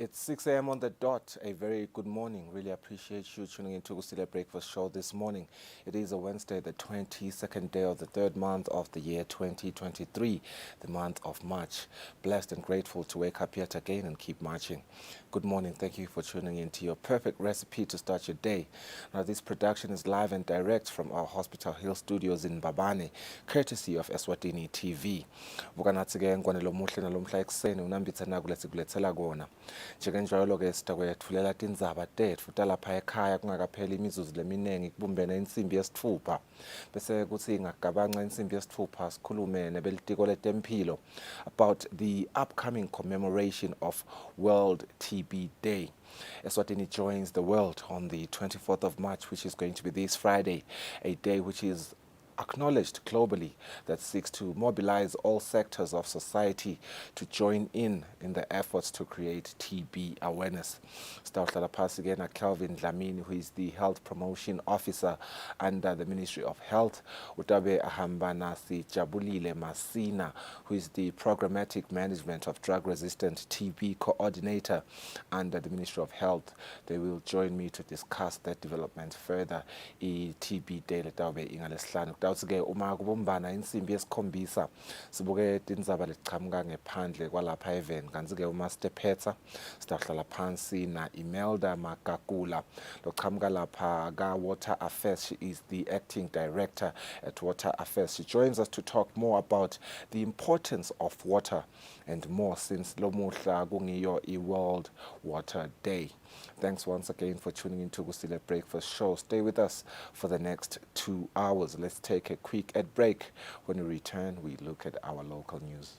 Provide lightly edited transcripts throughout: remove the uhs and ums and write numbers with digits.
It's 6 a.m. on the dot. A very good morning. Really appreciate you tuning into Kusile Breakfast Show this morning. It is a Wednesday, the 22nd day of the third month of the year 2023, the month of March. Blessed and grateful to wake up yet again and keep marching. Good morning. Thank you for tuning into your perfect recipe to start your day. Now, this production is live and direct from our Hospital Hill studios in Babane, courtesy of Eswatini TV. Njengenjalo-ke sitakwethulela tindzaba tetfu talapha ekhaya kungakapheli imizuzu leminingi kubumbene insimbi yesithupha bese kuthi ingagabanca insimbi yesithupha sikhulume nebelitiko letemphilo about the upcoming commemoration of World TB Day. Eswatini joins the world on the 24th of March, which is going to be this Friday, a day which is acknowledged globally that seeks to mobilize all sectors of society to join in the efforts to create TB awareness. Stawuhlala phasi ke na Kelvin Dlamini, who is the Health Promotion Officer under the Ministry of Health. Utabe ahamba na Sijabulile Masina, who is the Programmatic Management of Drug-Resistant TB Coordinator under the Ministry of Health. They will join me to discuss that development further. TB Day letawube ingalesihlanu. Dawuthi-ke uma kubumbana insimbi yesikhombisa sibuke tindzaba letiqhamuka ngephandle kwalapha even kanti-ke uma sitephetha sitahlala phansi na Imelda Magagula loqhamuka lapha ka-Water Affairs. She is the Acting Director at Water Affairs. She joins us to talk more about the importance of water and more since lomuhla kungiyo i-World Water Day. Thanks once again for tuning into Kusile Breakfast Show. Stay with us for the next 2 hours. Let's take a quick ad break. When we return, we look at our local news.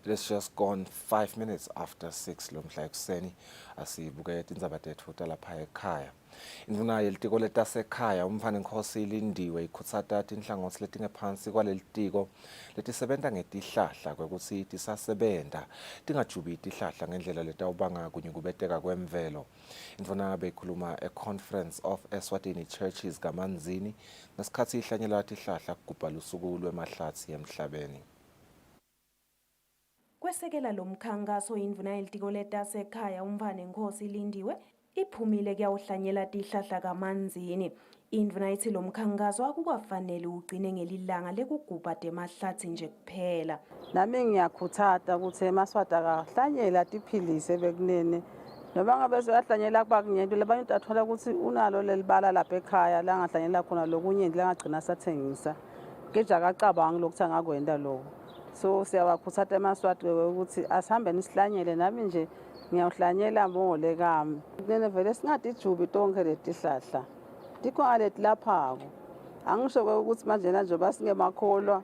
It has just gone 5 minutes after 6 lomhla ekuseni asibuke tindzaba tetfu talapha ekhaya. Indvuna yelitiko letasekhaya umfana Nkosi ilindiwe ikhutsata tinhlangothi letingephansi kwalelitiko letisebenta ngetihlahla kwekutsi tisasebenta tingajubi tihlahla ngendlela letawubanga kunyukubeteka kwemvelo. Indvuna beyikhuluma e-Conference of Eswatini Churches kaManzini ngesikhatsi ihlanyela tihlahla kugubha lusuku lwemahlatsi emhlabeni. Kwesekela lo mkhankaso indvuna yelitiko letasekhaya umfana Nkosi ilindiwe iphumile kuyawuhlanyela tihlahla kaManzini. Indvuna ithi lo mkhankaso akukafanele ugcine ngelilanga lekugubha temahlatsi nje kuphela. Nami ngiyakhuthata ukuthi eMaswati akahlanyela tiphilise bekunene noma ngabe soyahlanyela kuba kunyento labanye utathola ukuthi unalo lelibala lapha ekhaya la ngahlanyela khona lokunye ngilangagcina sathengisa keja akacabanga lokuthi angakwenda lokho. So siyawakhuthatha eMaswati ukuthi asihambe nisihlanyele nami nje ngiyawuhlanyela mole kami. Kunene vele singadijubi tonke letihlahla. Tikhona letilaphako. Angisho ukuthi manje njengoba singemakholwa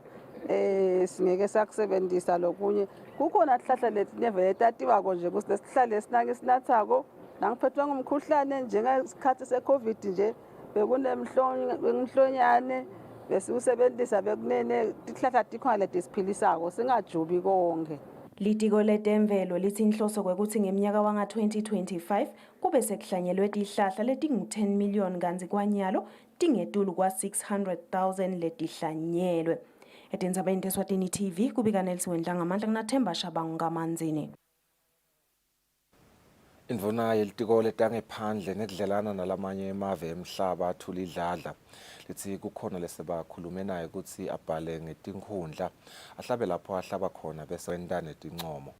singeke sakusebenzisa lokunye. Kukhona ihlahla letinye vele tatiwa konje ukuthi lesihlahla esinake sinathako nangiphethwe ngumkhuhlane njengesikhathi seCovid nje bekunemhlonyane bese usebenzisa bekunene tihlahla tikhona letisiphilisako singajubi konke. Litiko letemvelo lithi inhloso kwekuthi ngeminyaka wanga 2025 kube sekuhlanyelwe tihlahla letingu-10 million kanti kwanyalo tingetulu kwa 600,000 letihlanyelwe. Etindzabeni teSwatini TV kubika Nelson Wendla ngamandla kunaThemba Shabangu kaManzini. Indvuna yelitiko letangephandle nekudlelana nalamanye emave emhlaba athula idladla lithi kukhona lesebakhulume naye ukuthi abhale ngetinkhundla ahlabe lapho ahlaba khona bese wenta netincomo.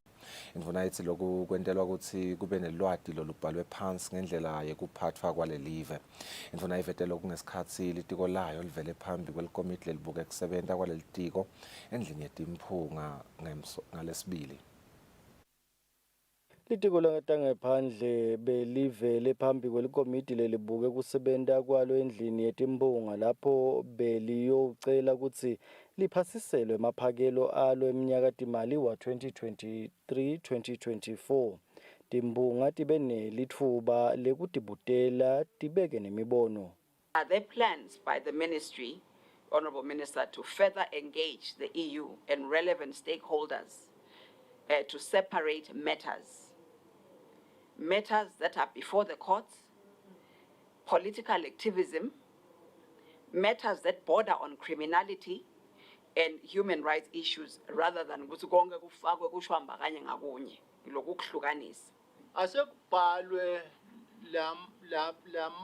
Indvuna ithi lokhu kwentelwa ukuthi kube nelwati lolubhalwe phansi ngendlela yekuphathwa kwalelive. Indvuna ivete lokhu ngesikhatsi litiko layo livele phambi kwelikomiti lelibuke kusebenta kwalelitiko endlini yetimphunga ngalesibili. Litiko langaphandle belivele phambi kwelikomiti lelibuke kusebenta kwalo endlini yetimbunga lapho beliyocela ukuthi liphasiselwe emaphakelo alo eminyaka timali wa 2023-2024. Timbunga tibe nelitfuba lekutibutela tibeke nemibono. Are there plans by the ministry, Honourable Minister, to further engage the EU and relevant stakeholders to separate matters that are before the courts, political activism, matters that border on criminality and human rights issues, rather than ukuthi konke kufakwe kushwamba kanye ngakunye lokuhlukanisa? Asekubhalwe la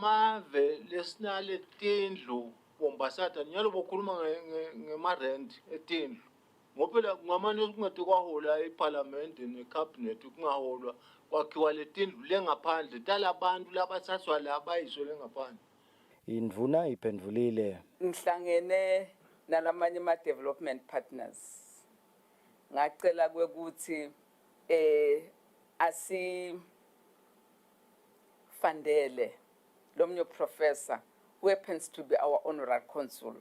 mave lesinale tindlu bombasata nyalo bokhuluma ngemarent etindlu ngophela ngamanye kungade kwahola eParliament neCabinet kungaholwa kwakhiwa letindlu lengaphandle talabantu labasathwa la bayiswe lengaphandle. Indvuna iphendvulile. Ngihlangene nalamanye ama development partners ngacela kwekuthi asifandele lomnye professor who happens to be our honorary consul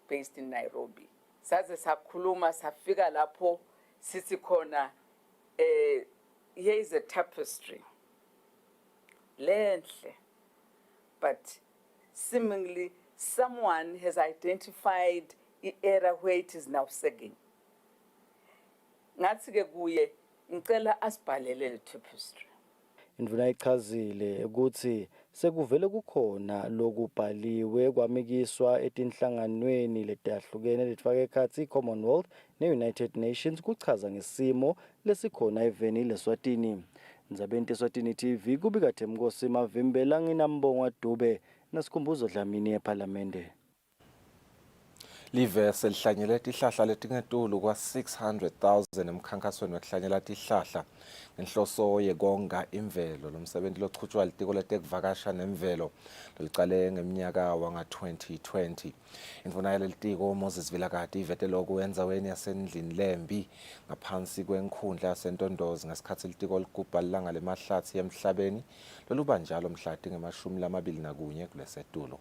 based in Nairobi. Saze sakhuluma safika lapho sithi khona here is a tapestry lenhle, but seemingly someone has identified the area where it is now sagging. Ngathi ke kuye ngicela asibhalele le tapestry. Indvuna ichazile ukuthi sekuvele kukhona lokubhaliwe kwamikiswa etinhlanganweni letahlukene letfaka ekhatsi iCommonwealth ne-United Nations kuchaza ngesimo lesikhona eveni leSwatini. Ndzabeni Eswatini TV kubika Themkosi Mavimbela nginambonga Dube nasikhumbuzo Dlamini eParlamente. Live selihlanyele tihlahla letingetulu kwa 600,000 emkhankasweni wekuhlanyela tihlahla ngenhloso yekonga imvelo. Lo msebenzi lochutshwa litiko letekuvakasha nemvelo lolicale ngeminyaka wanga-2020. Indvuna yalelitiko Moses Vilakati ivete lokhu endzaweni yasendlini lembi ngaphansi kwenkhundla yasentondozi ngesikhatsi litiko ligubha lilanga lemahlathi emhlabeni loluba njalo mhla tinge-21 kulesetulo.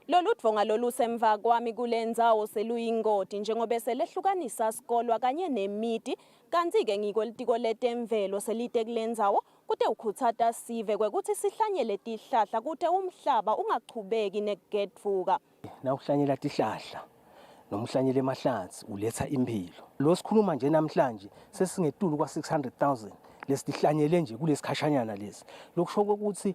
Lolu dvonga lolusemva kwami kule ndzawo seluyingoti njengoba selehlukanisa sikolwa kanye nemiti kanti ke ngikwelitiko letemvelo selite kule ndzawo kute ukhutsata sive kwekuthi sihlanyele tihlahla kute umhlaba ungachubeki nekugedvuka. Nawuhlanyela tihlahla noma uhlanyele emahlathi uletha impilo. Lo sikhuluma nje namhlanje sesingetulu kwa 600,000 lesitihlanyele nje kulesikhashanyana lesi. Lokusho ukuthi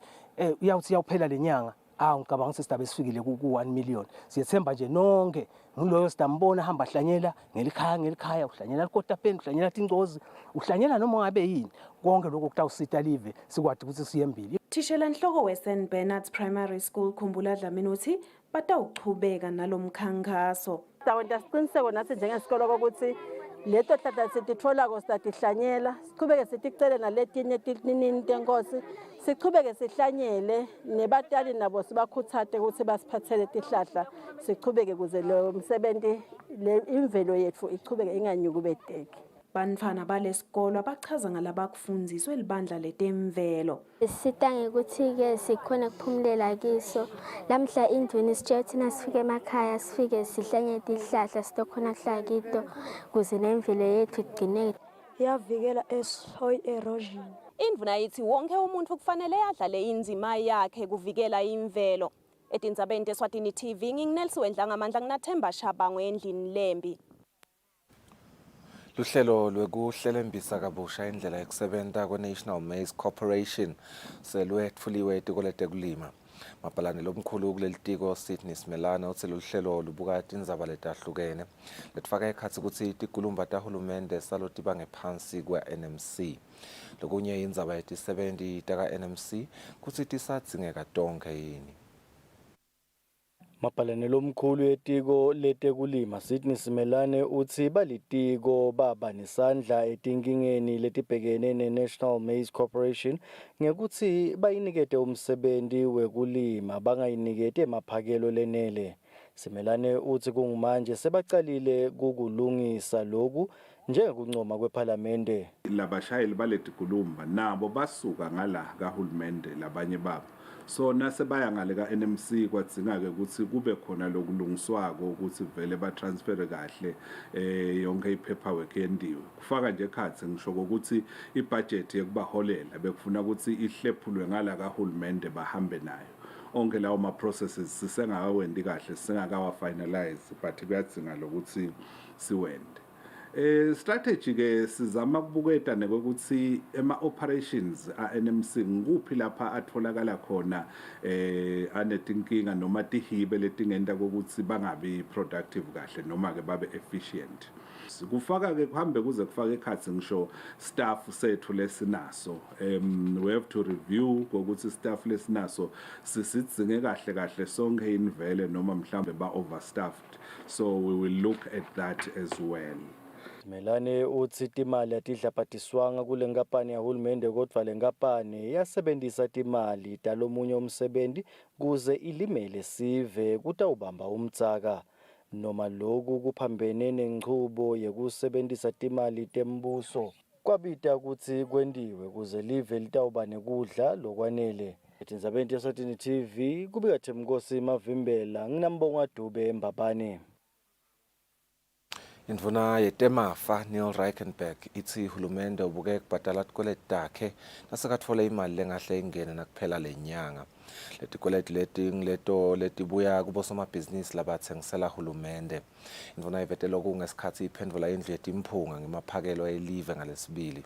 uyawuthi yawuphela lenyanga ngicabanga ukuthi sidabe sifikile ku-1 million. Siyethemba nje nonke ngiloyo sidambona hamba hlanyela ngelikhaya uhlanyela likotapeni uhlanyela tingcozi uhlanyela noma ngabe yini konke lokho kutawusita live sikwadi ukuthi siyembili. Thishela Nhloko we-St. Bernard's Primary School Khumbula Dlamini uthi batawuchubeka nalomkhankaso. Sawenta siqiniseko nathi njengesikolo ukuthi leto hlahla sititfolako sitatihlanyela sichubeke siticele naletinye tinini tenkosi sichubeke sihlanyele nebatali nabo sibakhuthate ukuthi basiphathele tihlahla sichubeke kuze lo msebenzi imvelo yethu ichubeke inganyukubeteki. Bantfwana balesikolo bachaza ngalabakufundziswe libandla letemvelo. Sitange ukuthi ke sikhona kuphumulela kiso. Lamhla indweni sitshela ukuthi nasifike emakhaya sifike sihlanye tihlahla sitokhona kuhlala kito kuze nemvelo yethu igcineke. Yavikela soil erosion. Indvuna ithi wonke umuntu kufanele adlale indzima yakhe kuvikela imvelo. Etindzabeni Eswatini TV nginginelsi wendla ngamandla nginathemba Shabango endlini lembi. Luhlelo lwekuhlelembisa kabusha indlela yekusebenta kwe-National Maize Corporation selwetfuliwe etiko letekulima. Mapalane lomkhulu kuleli tiko Sydney Simelane uthi lolu hlelo lubuka indzaba letahlukene letfaka ekhatsi kutsi tigulumba tahulumende salo tiba ngephansi kwa-NMC. Lokunye indzaba yetisebenti taka-NMC kutsi tisadzingeka tonkhe yini. Mapalane lomkhulu etiko letekulima Sydney Simelane uthi balitiko baba nesandla etinkingeni letibhekene ne-National Maize Corporation ngekuthi bayinikete umsebenzi wekulima bangayinikete emaphakelo lenele. Simelane uthi kungumanje sebacalile kukulungisa lokhu njengekuncoma kwephalamende. Labashayeli baletikulumba nabo basuka ngala kahulumende labanye babo. So nasebaya ngale ka-NMC kwadzingake ukuthi kube khona lokulungiswako ukuthi vele batransfere kahle yonke i-paperwork yendiwe. Kufaka nje ekhatsi ngisho ukuthi i-budget yekubaholela bekufuna ukuthi ihlephulwe ngala kahulumende bahambe nayo. Onke lawo ma-processes sisengakawendi kahle sisengakawa finalize but kuyadzinga lokuthi siwende. Strategy ke sizama kubuketa nekokuthi ema-operations a-NMC nguphi lapha atholakala khona anetinkinga noma tihibe letingenta kokuthi bangabi productive kahle noma ke babe efficient. Kufaka ke kuhambe kuze kufaka ekhatsi ngisho staff sethu lesinaso. We have to review kokuthi staff lesinaso sisidzinge kahle sonke invele noma mhlambe ba-overstaffed. So we will look at that as well. Simelane uthi timali atidlapatiswanga kule nkampani yahulumende kodwa le nkampani yasebenzisa timali talomunye umsebenzi kuze ilimele sive kutawubamba umtsaka noma lokhu kuphambene nenchubo yekusebenzisa timali tembuso kwabita ukuthi kwendiwe kuze live litawuba nekudla lokwanele. Etindzabeni Eswatini TV kubika Themkosi Mavimbela nginambonga Dube Mbabane. Indvuna yetemafa Neil Reichenberg ithi hulumende ubuke kubhadala tikweleti takhe nasekatfola imali lengahle ingene nakuphela lenyanga. Letikweleti letibuya kubosomabhizinisi labatsengisela hulumende. Indvuna ivetelo kungesikhatsi iphendvula indlu yetimphunga ngemaphakelo elive ngalesibili.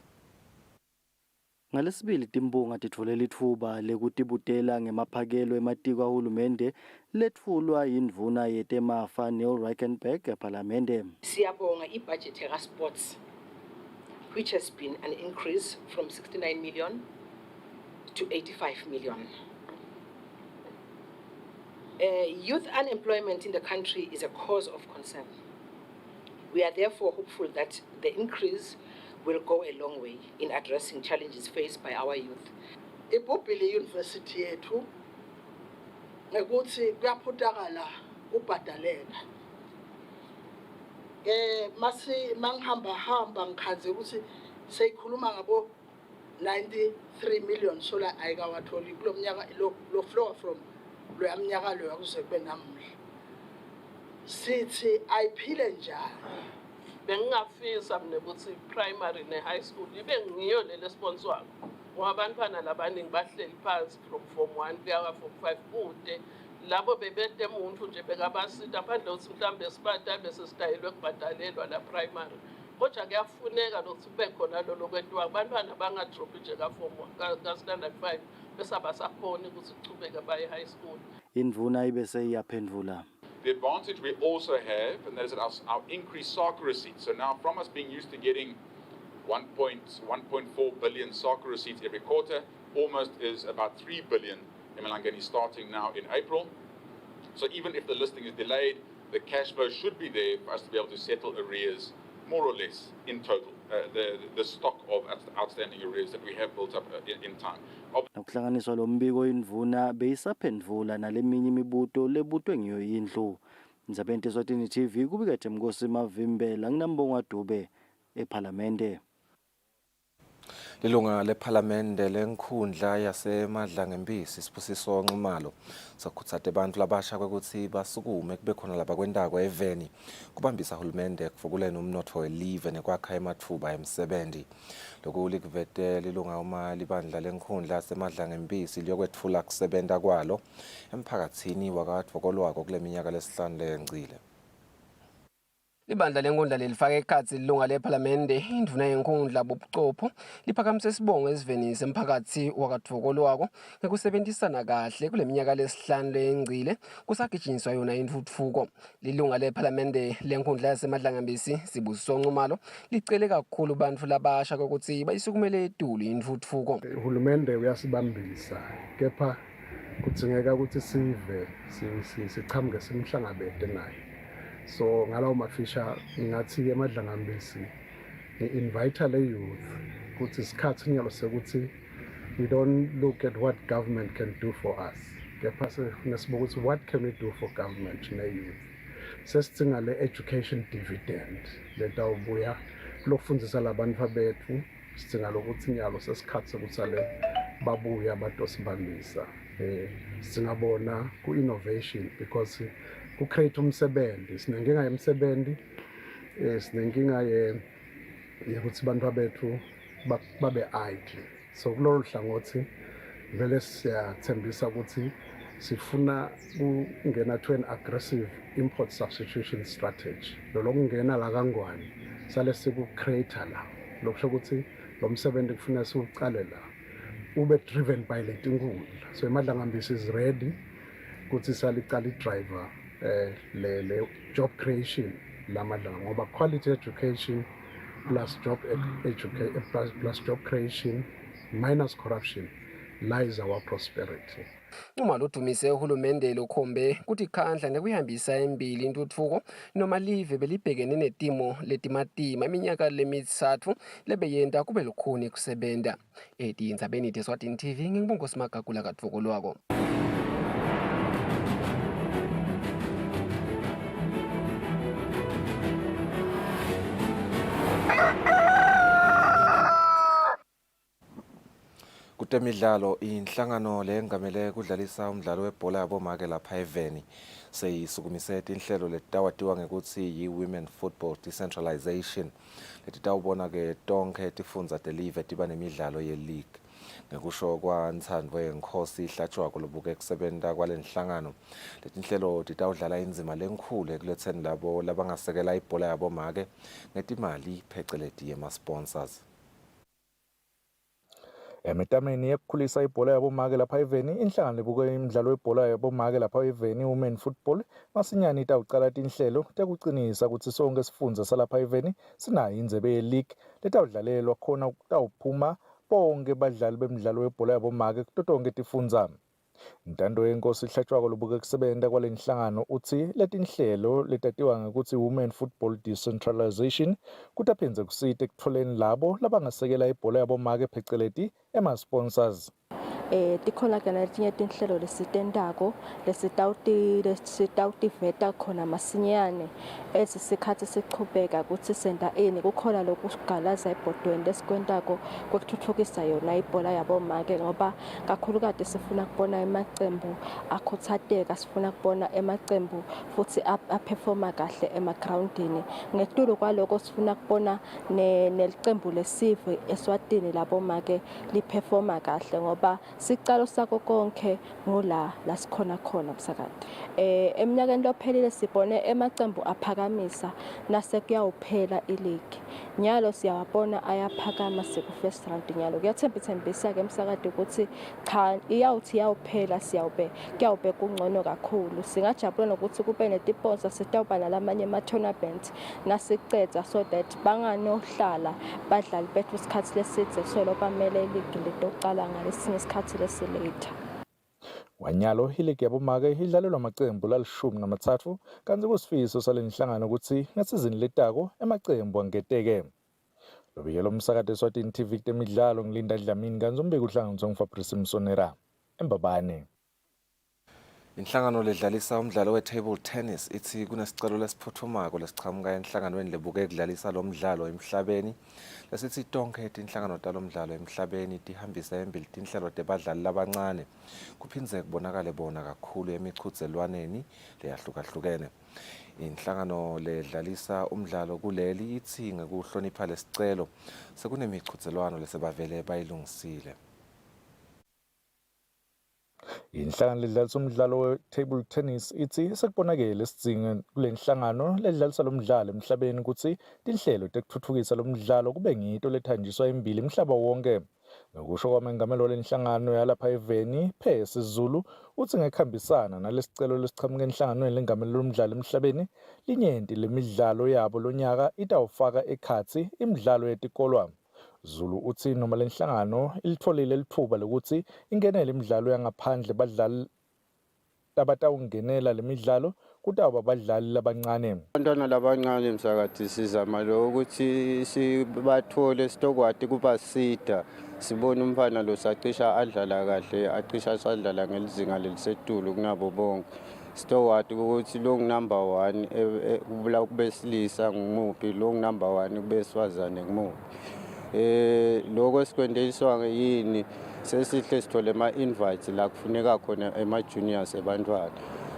Ngalesibili timpunga titfole litfuba lekutibutela ngemaphakelo ematiko ahulumende letfulwa yindvuna yetemafa Neil Reichenberg ePhalamende. Siyabonga ibudget ka sports which has been an increase from 69 million to 85 million. Youth unemployment in the country is a cause of concern. We are therefore hopeful that the increase will go a long way in addressing challenges faced by our youth. Ibhobhile university yethu ngekuthi kuyaphutakala ubhadalela. Mangihamba ngikhaze ukuthi seyikhuluma ngabo 93 million sola ayikawatholi kulo mnyaka lo flow from lo yamnyaka lo yakuze kube namuhla. Sithi ayiphile njani? Bengingafisa mina ukuthi primary ne high school ibe ngiyo le sponsor ngoba abantwana labaningi bahleli phansi from form 1 kuya form 5 kude labo bebede umuntu nje bekabasita phandle ukuthi mhlambe sibata bese sidayelwe kubhadalelwa la primary kodwa kuyafuneka ukuthi kube khona lo lokwethiwa abantwana bangadrop nje ka form 1 ka standard 5 bese abasakhona ukuthi kuchubeke baye high school. Indvuna ibese iyaphendvula. The advantage we also have, and that is our increased SACA receipts. So now from us being used to getting 1.4 billion SACA receipts every quarter, almost is about 3 billion Emalangeni starting now in April. So even if the listing is delayed, the cash flow should be there for us to be able to settle arrears, more or less, in total. The stock of outstanding arrears that we have built up in time. Nakuhlanganiswa lo mbiko indvuna beyisaphendvula naleminye imibuto lebutwe ngiyo indlu. Ndzabeni Eswatini TV kubika Themkosi Mavimbela nginambonga Dube ePhalamende. Lilunga lephalamende lenkhundla yasemadla ngempisi Sibusiso Nxumalo sakhutsate abantu labasha kwekuthi basukume kube khona labakwendako eveni kubambisa hulumende kufukuleni umnotfo welive nekwakha ematfuba emsebenzi. Lokhu likuvete lilunga uma libandla lenkhundla yasemadla ngempisi liyokwetfula kusebenta kwalo emphakatsini wakatfokolwako kule minyaka lesihlanu lengcile. Ibandla lenkundla lelifake ekhathi ilunga lephalamende induna yenkundla bobuchopho liphakamise isibongo esivenise emphakathi wakatvokolwako ngekusebenzisana kahle kuleminyaka lesihlanu leyengcile kusagijinyiswa yona intuthuko. Lilunga lephalamende lenkundla yaseMadlangambisi Sibusiso Ncumalo licele kakhulu bantfu labasha ukuthi bayisukumele etulu intuthuko. Uhulumende uyasibambisa kepha kudzingeka ukuthi sive sichamuke simhlangabete naye. So ngalawo mafisha ngathi eMadlangambisi ngi-invite le youth ukuthi isikhathi nyalo sekuthi we don't look at what government can do for us. Kepha sifuna sibuke ukuthi what can we do for government ne youth. Sesidinga le education dividend letawubuya lokufundisa labantu bethu. Sidinga lokuthi nyalo sesikhathi sokuthi le babuya batosibambisa. Singabona ku-innovation because ku-create umsebenzi. Sinenkinga yemsebenzi, sinenkinga yokuthi abantu bethu babe idle. So kulolu hlangothi vele siyathembisa ukuthi sifuna ukungena to an aggressive import substitution strategy. Lokungena la kangwani sale siku-create la. Lokusho ukuthi lo msebenzi kufuna siwuqale la. Ube driven by leti nkundla. So eMadlangambisi is ready ukuthi salicala i-driver le job creation la Madlanga ngoba quality education plus job creation minus corruption lies our prosperity. Uma ludumise uhulumende lokhombe kuti khandla nekuyihambisa embili intuthuko noma live belibhekene netimo letimatima iminyaka lemithathu lebeyenda kube lukhuni kusebenta. Indzabeni Eswatini TV ngibonga Simagagula katvokolwako. Kutemidlalo inhlangano lengamele kudlalisa umdlalo webhola yabomake lapha eVeni seyisukumise inhlelo letawatiwa ngekuthi yi-Women Football Decentralization letitawubona ke tonke tifundza telive tiba nemidlalo ye-league. Ngekusho kwaNtsandvo Nkhosi ihlatshwako lobuke kusebenta kwalenhlangano letinhlelo titawudlala indzima lenkhulu ekuletheni labo labangasekela ibhola yabomake ngetimali pheceleti yema-sponsors. Emitameni yekukhulisa ibhola yabomake lapha eVeni inhlangano lebuke imidlalo webhola yabomake lapha eVeni Women Football masinyane itawucala tinhlelo tekucinisa ukuthi sonke sifundza salapha eVeni sinayo indzebe ye-league letawudlalelwa khona kutawuphuma bonke badlali bemidlalo webhola yabomake kuto tonke tifundza. Ntando Yenkosi ihlatshwako lobuke kusebenta kwalenhlangano uthi letinhlelo letatiwa ngekuthi Women Football Decentralization kutaphindze kusite ekutfoleni labo labangasekela ibhola yabomake pheceleti ema-sponsors. Tikhona ke letinye tinhlelo lesitentako lesitawutiveta khona masinyane ezisikhathi sichubeka ukuthi senta ini kukhona lokugalaza ebhodweni lesikwentako kwekuthuthukisa yona ibhola yabomake ngoba kakhulukade sifuna kubona emacembu akhuthateka sifuna kubona emacembu futhi aperforma kahle emagroundini ngetulu kwaloko sifuna kubona nelicembu lesive Eswatini labomake liperforma kahle ngoba sicalo sako konke ngola lasikhona khona msakade. Eminyakeni lophelile sibone emacembu aphakamisa nase kuyawuphela ileague. Nyalo siyawabona ayaphakama siku first round nyalo. Kuyathembisa ke msakade ukuthi cha iyawuthi yawuphela kuyawube kungcono kakhulu. Singajabula nokuthi kube netiponsa sitawuba nalamanye ama-tournament nasicedza so that banganohlala badlali bethu isikhathi lesidze so lo bamele ileague letoqala ngalesinye isikhathi lesilate. Wanyalo iligi yabomake idlalelwa amacembu la13 kanti kusifiso salenhlangano ukuthi ngesizini letako emacembu angeteke. Lobiyelo umsakade Eswatini TV temidlalo ngilinda Dlamini kanti umbeki uhlanganiswa nguFabrice Msonera eMbabane. Inhlangano ledlalisa umdlalo we-table tennis ithi kunesicelo lesiphuthumako lesichamuka enhlanganweni lebuke kudlalisa lo mdlalo emhlabeni lesithi tonke tinhlangano talomdlalo emhlabeni tihambisa embili tinhlelo tebadlali labancane kuphindze kubonakale bona kakhulu emichudzelwaneni leyahlukahlukene. Inhlangano ledlalisa umdlalo kuleli ithi ngekuhlonipha lesicelo sekunemichudzelwano lesebavele bayilungisile. Inhlangano ledlalisa umdlalo we-table tennis ithi sekubonakele isidingo kule nhlangano ledlalisa lo mdlalo emhlabeni ukuthi tinhlelo tekuthuthukisa lo mdlalo kube ngito lethanjiswa embili emhlaba wonke. Ngokusho kwamengameli walenhlangano yalapha eveni Phesi Zulu uthi ngekuhambisana nalesicelo lesichamuke enhlanganweni lengameli lomdlalo emhlabeni linyenti lemidlalo yabo lonyaka itawufaka ekhathi imidlalo yetikolwa. Zulu uthi noma lenhlangano ilitholile lithuba lokuthi ingenele imidlalo yangaphandle badlali labatawungenela lemidlalo kutawuba abadlali labancane. Abantwana labancane msakathi sizama lo ukuthi sibathole sitokwati kubasida sibone umfana lo sacisha adlala kahle acisha sadlala ngelizinga lelisetulu kunabo bonke sitokwati ukuthi lo number 1 kubula kubesilisa ngumuphi lo number 1 kubesifazane ngumuphi lokho sikwendiswa yini sesihle sithole ama-invites la kufuneka khona ema-juniors ebantwana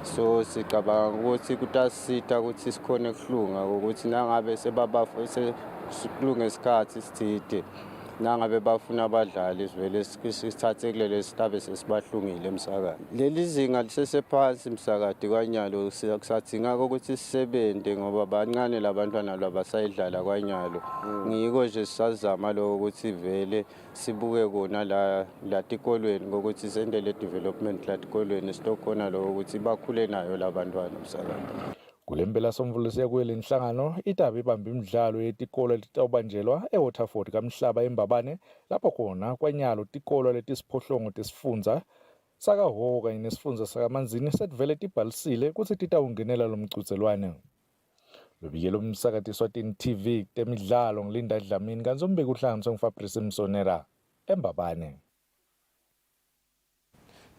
so sicabanga ukuthi kutasita ukuthi sikhone kuhlunga ukuthi nangabe sekulunga isikhathi sithide nangabe bafuna abadlali sivele sithathe kulele sitabe sesibahlungile emsakade. Leli zinga lisesephansi msakade kwanyalo kusadinga ukuthi sisebenze ngoba bancane labantwana labasayidlala kwanyalo. Ngiko nje sisazama lo ukuthi vele sibuke kona la tikolweni ngokuthi sendele development la tikolweni sitokhona lo ukuthi bakhule nayo labantwana msakade. Kulembela somvulo siyakuye lenhlangano itabe ibamba imidlalo yetikolo letawubanjelwa eWaterford kaMhlaba eMbabane lapho khona kwanyalo tikolo letisiphohlongo tesifundza sakaHhohho kanye nesifundza sakaManzini setivele tibhalisile kutsi titawungenela lo mchudzelwane. Lobikelo umsakati Eswatini TV temidlalo ngilinda Dlamini kanti umbeki uhlanganiswe nguFabrice Msonera eMbabane.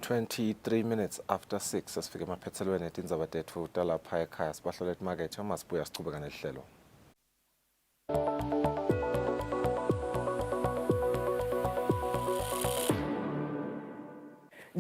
23 minutes after 6 sesifike emaphethelweni etindzaba tetfu talapha ekhaya sibahlole etimakethe uma sibuya sichubeka nehlelo.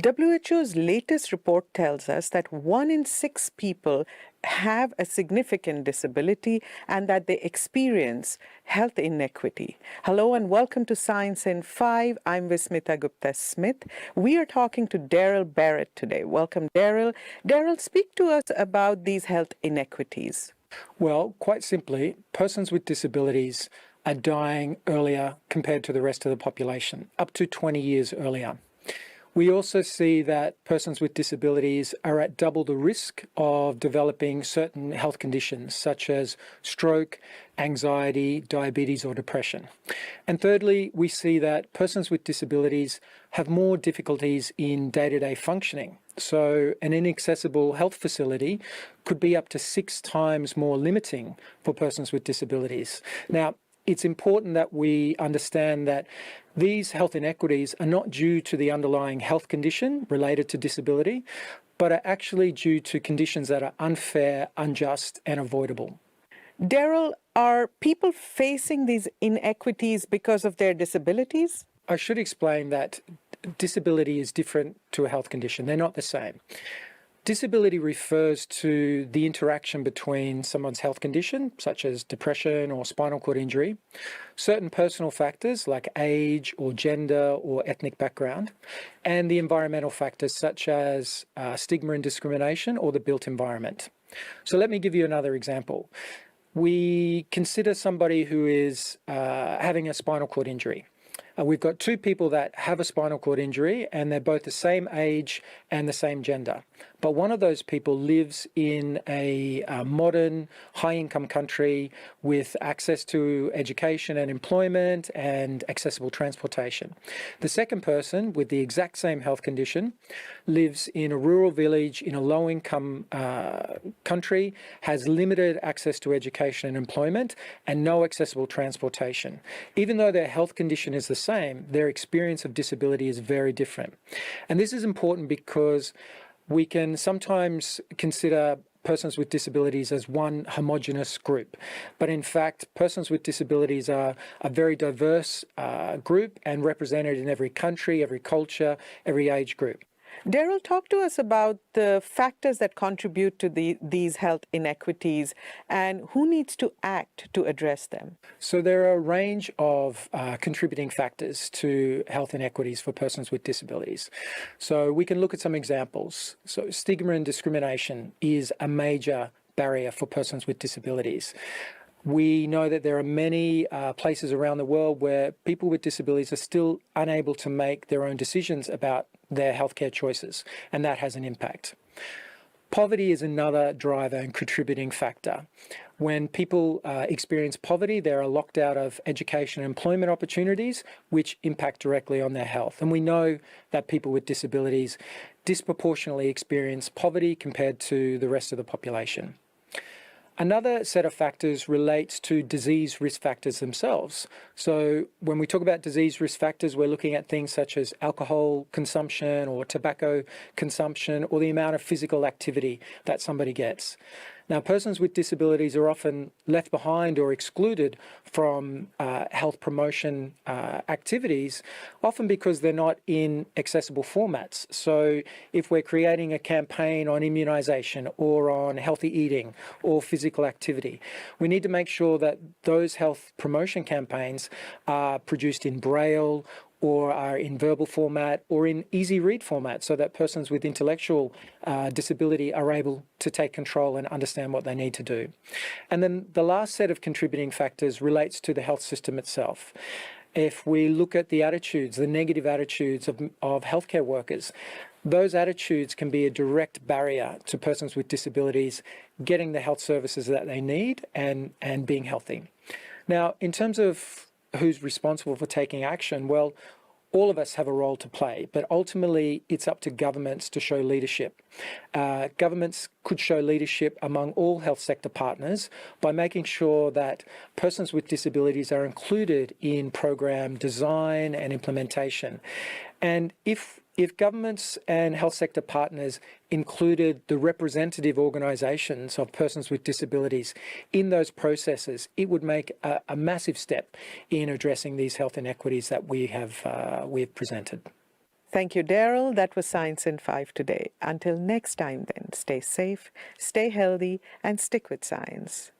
WHO's latest report tells us that 1 in 6 people have a significant disability and that they experience health inequity. Hello and welcome to Science in 5. I'm Vismita Gupta-Smith. We are talking to Daryl Barrett today. Welcome, Daryl. Daryl, speak to us about these health inequities. Well, quite simply, persons with disabilities are dying earlier compared to the rest of the population, up to 20 years earlier. We also see that persons with disabilities are at double the risk of developing certain health conditions such as stroke, anxiety, diabetes or depression. And thirdly, we see that persons with disabilities have more difficulties in day-to-day functioning. So an inaccessible health facility could be up to 6 times more limiting for persons with disabilities. Now, it's important that we understand that these health inequities are not due to the underlying health condition related to disability, but are actually due to conditions that are unfair, unjust, and avoidable. Daryl, are people facing these inequities because of their disabilities? I should explain that disability is different to a health condition. They're not the same. Disability refers to the interaction between someone's health condition, such as depression or spinal cord injury, certain personal factors like age or gender or ethnic background, and the environmental factors such as stigma and discrimination or the built environment. So let me give you another example. We consider somebody who is having a spinal cord injury. We've got 2 people that have a spinal cord injury and they're both the same age and the same gender. But one of those people lives in a modern, high-income country with access to education and employment and accessible transportation. The second person with the exact same health condition lives in a rural village in a low-income country, has limited access to education and employment, and no accessible transportation. Even though their health condition is the same, their experience of disability is very different. And this is important because we can sometimes consider persons with disabilities as one homogenous group. But in fact, persons with disabilities are a very diverse group and represented in every country, every culture, every age group. Daryl, talk to us about the factors that contribute to these health inequities and who needs to act to address them. So there are a range of contributing factors to health inequities for persons with disabilities. So we can look at some examples. So stigma and discrimination is a major barrier for persons with disabilities. We know that there are many places around the world where people with disabilities are still unable to make their own decisions about their healthcare choices, and that has an impact. Poverty is another driver and contributing factor. When people experience poverty, they are locked out of education and employment opportunities, which impact directly on their health. And we know that people with disabilities disproportionately experience poverty compared to the rest of the population. Another set of factors relates to disease risk factors themselves. So when we talk about disease risk factors, we're looking at things such as alcohol consumption or tobacco consumption or the amount of physical activity that somebody gets. Now, persons with disabilities are often left behind or excluded from health promotion activities, often because they're not in accessible formats. So if we're creating a campaign on immunisation or on healthy eating or physical activity, we need to make sure that those health promotion campaigns are produced in Braille or are in verbal format or in easy read format so that persons with intellectual disability are able to take control and understand what they need to do. And then the last set of contributing factors relates to the health system itself. If we look at the attitudes, the negative attitudes of healthcare workers, those attitudes can be a direct barrier to persons with disabilities getting the health services that they need and being healthy. Now, in terms of who's responsible for taking action, well, all of us have a role to play, but ultimately it's up to governments to show leadership. Governments could show leadership among all health sector partners by making sure that persons with disabilities are included in program design and implementation. And if governments and health sector partners included the representative organisations of persons with disabilities in those processes, it would make a massive step in addressing these health inequities that we have presented. Thank you, Daryl. That was Science in 5 today. Until next time then, stay safe, stay healthy, and stick with science.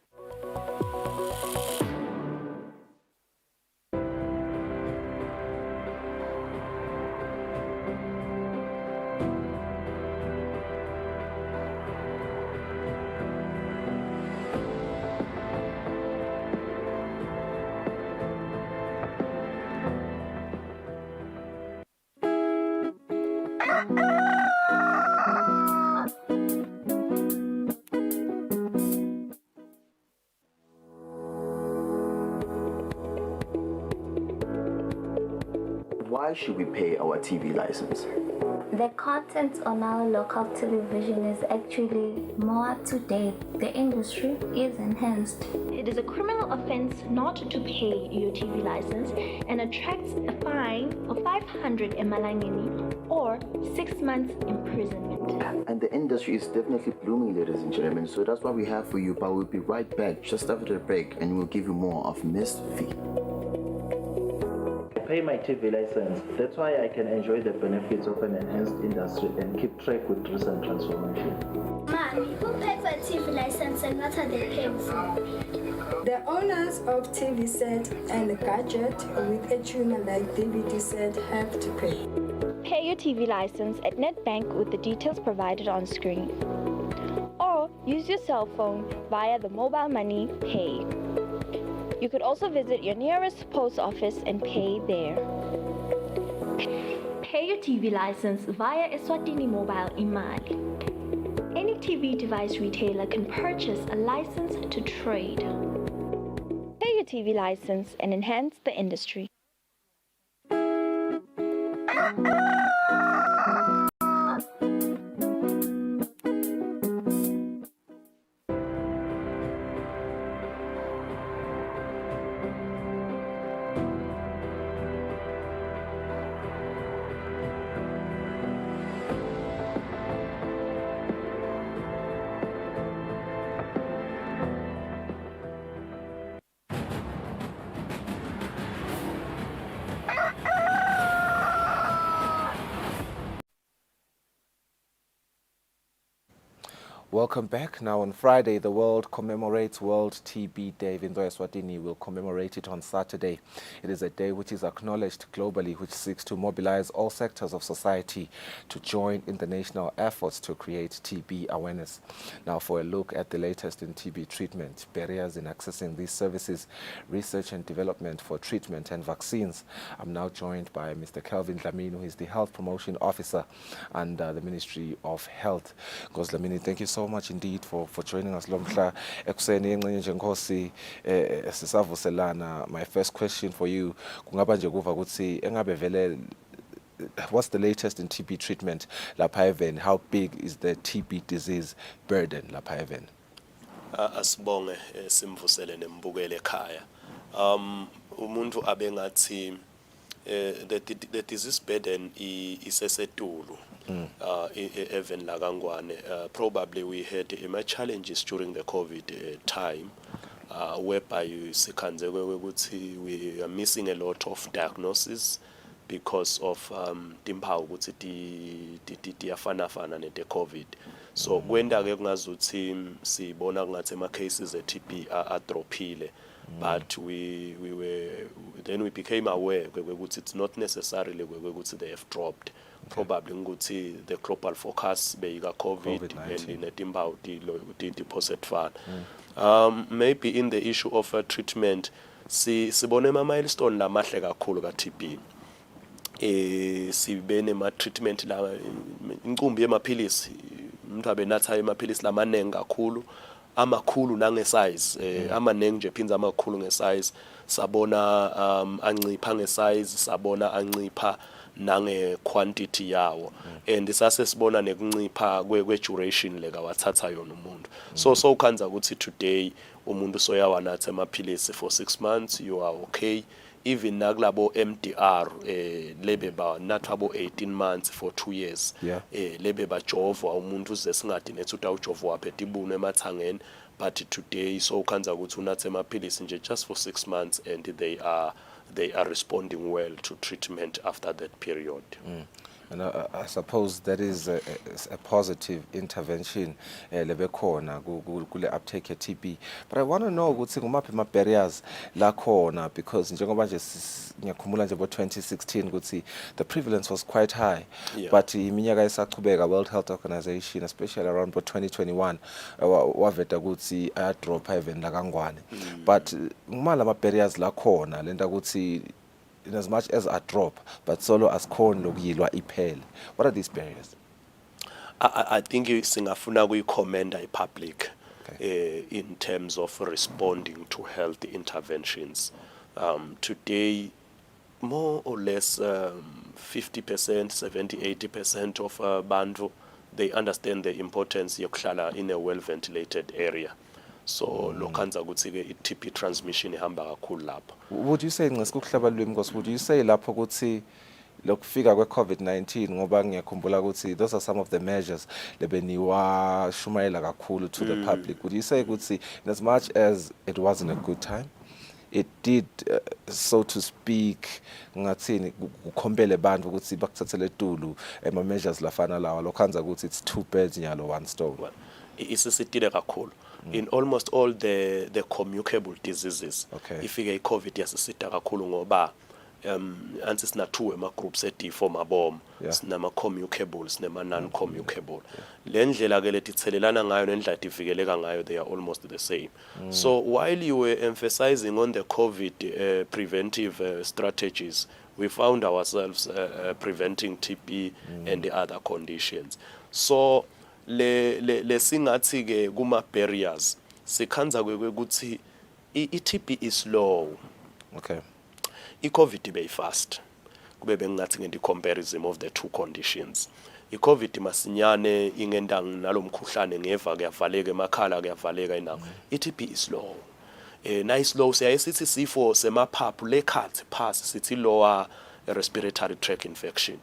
Why should we pay our TV license? The content on our local television is actually more up to date. The industry is enhanced. It is a criminal offense not to pay your TV license and attracts a fine of 500 emalangeni or 6 months imprisonment. And the industry is definitely blooming, ladies and gentlemen. So that's what we have for you. But we'll be right back just after the break and we'll give you more of Miss V. Pay my TV license. That's why I can enjoy the benefits of an enhanced industry and keep track with recent transformation. Mommy, who pays for a TV license and what are they paying for? The owners of TV set and a gadget with a tuner like DVD set have to pay. Pay your TV license at NetBank with the details provided on screen. Or use your cell phone via the mobile money pay. You could also visit your nearest post office and pay there. Pay your TV license via Eswatini Mobile Imali. Any TV device retailer can purchase a license to trade. Pay your TV license and enhance the industry. Welcome back. Now on Friday, the world commemorates World TB Day. Even though Eswatini will commemorate it on Saturday. It is a day which is acknowledged globally, which seeks to mobilize all sectors of society to join in the national efforts to create TB awareness. Now for a look at the latest in TB treatment, barriers in accessing these services, research and development for treatment and vaccines, I'm now joined by Mr. Kelvin Dlamini, who is the Health Promotion Officer under the Ministry of Health. Dlamini, thank you so much indeed for joining us lomhla ekuseni enqenye nje Nkosi sisavuselana. My first question for you kungaba nje kuva ukuthi engabe vele what's the latest in TB treatment lapha eVeni? How big is the TB disease burden lapha eVeni? Asibonge simvusele nembukele ekhaya. Umuntu abengathi the disease burden isesetulu. Even Lagangwane, probably we had challenges during the COVID time, whereby we are missing a lot of diagnosis because of timpawu ukuthi tiyafana ne COVID. So when ke kungazuthi sibona ngathi ama cases TB are droppile, but we became aware ukuthi it's not necessarily ukuthi they have dropped. Probably ukuthi the global focus beyika COVID and netimpawu deposit fund. Maybe in the issue of treatment, sibone ama milestone lamahle kakhulu ka TB. Sibene ma treatment la inkumbi yemaphilisi, umuntu abenatha emaphilisi lamanengi kakhulu, amakhulu nange size, amanengi nje phinza amakhulu nge size, sabona ancipha nge size, sabona ancipha nange quantity yawo, and isase sibona nekuncipha kwe duration leka wathatha yona umuntu. So ukhanza ukuthi today umuntu soyawanatha emaphilisi for 6 months, you are okay. Even nakulabo MDR lebe ba nathabo 18 months for 2 years, lebe bajovwa umuntu uze singathi nethi utawujovwa waphethe ibunu emathangeni, but today so ukhanza ukuthi unathe emaphilisi nje just for 6 months and they are responding well to treatment after that period. And I suppose that is a positive intervention lebekhona kule uptake ya TB. But I want to know ukuthi ngumaphi ama barriers la khona, because njengoba nje ngiyakhumula nje bo 2016 ukuthi the prevalence was quite high, but iminyaka isaqhubeka World Health Organization especially around 2021 waveta ukuthi aya drop even la kangwane. But ngumala ama barriers la khona lenta ukuthi in as much as a drop, but solo as khona lokuyilwa iphele. What are these barriers? I think singafuna kuyicommenda public in terms of responding to health interventions. Today, more or less 50%, 70, 80% of bantu, they understand the importance yokuhlala in a well-ventilated area. So lokhanza ukuthi ke TB transmission ihamba kakhulu lapho. Would you say ngesikuhlaba lwimi because would you say lapho ukuthi lokufika kwe COVID-19 ngoba ngiyakhumbula ukuthi those are some of the measures lebeniwa shumayela kakhulu to the public. Would you say ukuthi in as much as it wasn't a good time, it did so to speak ngathini ukhombele bantu ukuthi bakuthathele tulu ema measures lafana lawa lokhanza ukuthi it's two birds nyalo one stone? Isisitile kakhulu. In almost all the communicable diseases, ifike iCovid yasisita kakhulu ngoba ansi sinathu ema groups e-D4 mabom, sinama communicables nema non-communicable. Le ndlela ke letithelelana ngayo nendlela ivikeleka ngayo, they are almost the same. So while you were emphasizing on the COVID preventive strategies, we found ourselves preventing TB and the other conditions. So le singathi ke kuma barriers sikhanza ukuthi iTB is slow. iCovid be fast. Kube bengathi ngenti comparison of the two conditions. iCovid masinyane ingenda nalomkhuhlane ngeva kuyavaleka emakhala kuyavaleka inako. iTB is slow. Nice slow siyayithi sifo semaphaphu lekhathi pass sithi lower respiratory tract infection.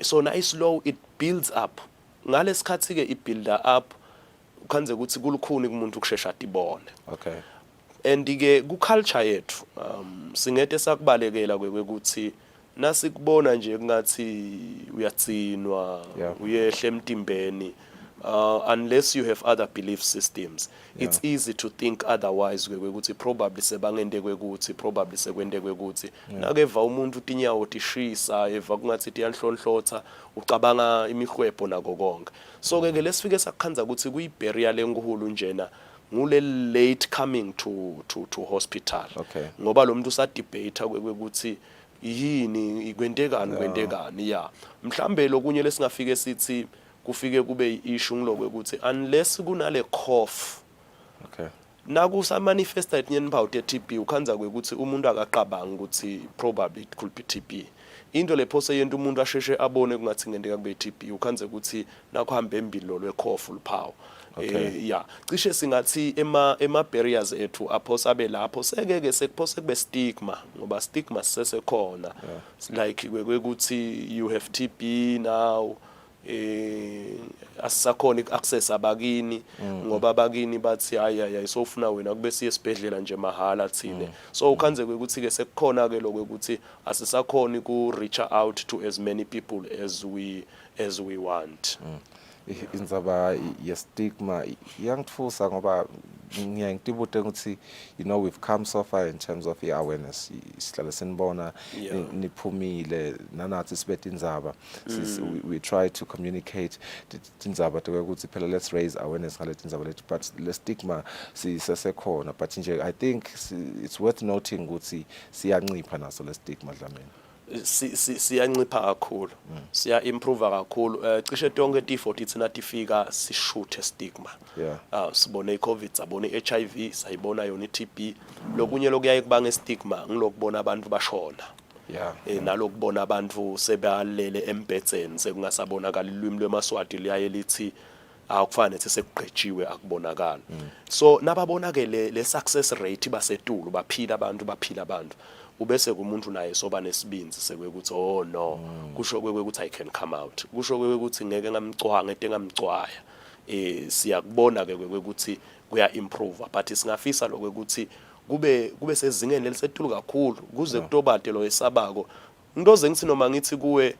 So nice slow, it builds up. Ngalesikhathi ke ibuilda up ukhanze ukuthi kulukhuni kumuntu ukushesha atibone. And ke ku culture yethu singete sakubalekela kwekuthi nasikubona nje ngathi uyatsinwa uyehle emtimbeni unless you have other belief systems, it's easy to think otherwise kwekuthi probably sebangende kwekuthi probably sekwende kwekuthi nakeva umuntu tinyawo tishisa eva kungathi tiyanhlonhlotha ucabanga imihwebo nako konke so ke lesifike sakhanza ukuthi kuyibarrier lenkulu njena ngule late coming to hospital ngoba lo muntu usadebate kwekuthi yini kwendekani ya mhlambe lokunye lesingafike sithi kufike kube issue ngilokwe ukuthi unless kunale cough nakusa manifesta inyembhawu te-TB ukhanza kwekuthi umuntu akaqabanga ukuthi probably it could be TB into lephose yento umuntu asheshe abone kungathi ngendeka kube TB ukhanze ukuthi nakuhamba embilo lwekhofu luphawu cishe singathi ema barriers ethu aphosa belapho sekeke sekuphose kube stigma ngoba stigma sisesekhona like kwekuthi you have TB now asisakhona access abakini ngoba abakini bathi hayi sofuna wena kube siye esibhedlela nje mahala thine so ukhanze ukuthi ke sekukhona ke lokho ukuthi asisakhona ku reach out to as many people as we want indzaba ye-stigma iyangitfusa ngoba ngiyangitibute ukuthi we've come so far in terms of awareness sihlale sinibona niphumile nanathi sibethe indzaba we try to communicate indzaba ukuthi phela let's raise awareness ngalethi indzaba lethi but le stigma sisesekhona but nje I think it's worth noting ukuthi siyancipha naso le stigma Dlamini siyancipha kakhulu siya improve kakhulu cishe tonke tifo thina tifika sishuthe stigma sibone iCovid sabone iHIV sayibona yona iTB lokunye lokuyaye kubanga stigma ngilokubona abantu bashona nalokubona abantu sebalele embhedzeni sekungasabonakala ilwimi lwemaswati liyaye lithi akufane ukuthi sekugqetshiwe akubonakala so nababona ke le success rate basetulu baphila abantu ubese kumuntu naye soba nesibinzi sekwekuthi oh no kusho kwekuthi I can come out kusho kwekuthi ngeke ngamcwanga ete ngamcwaya siyakubona ke kwekuthi kuya improve but singafisa lokwekuthi kube sezingeni lelisetulu kakhulu kuze kutobade lo esabako ngidoze ngithi noma ngithi kuwe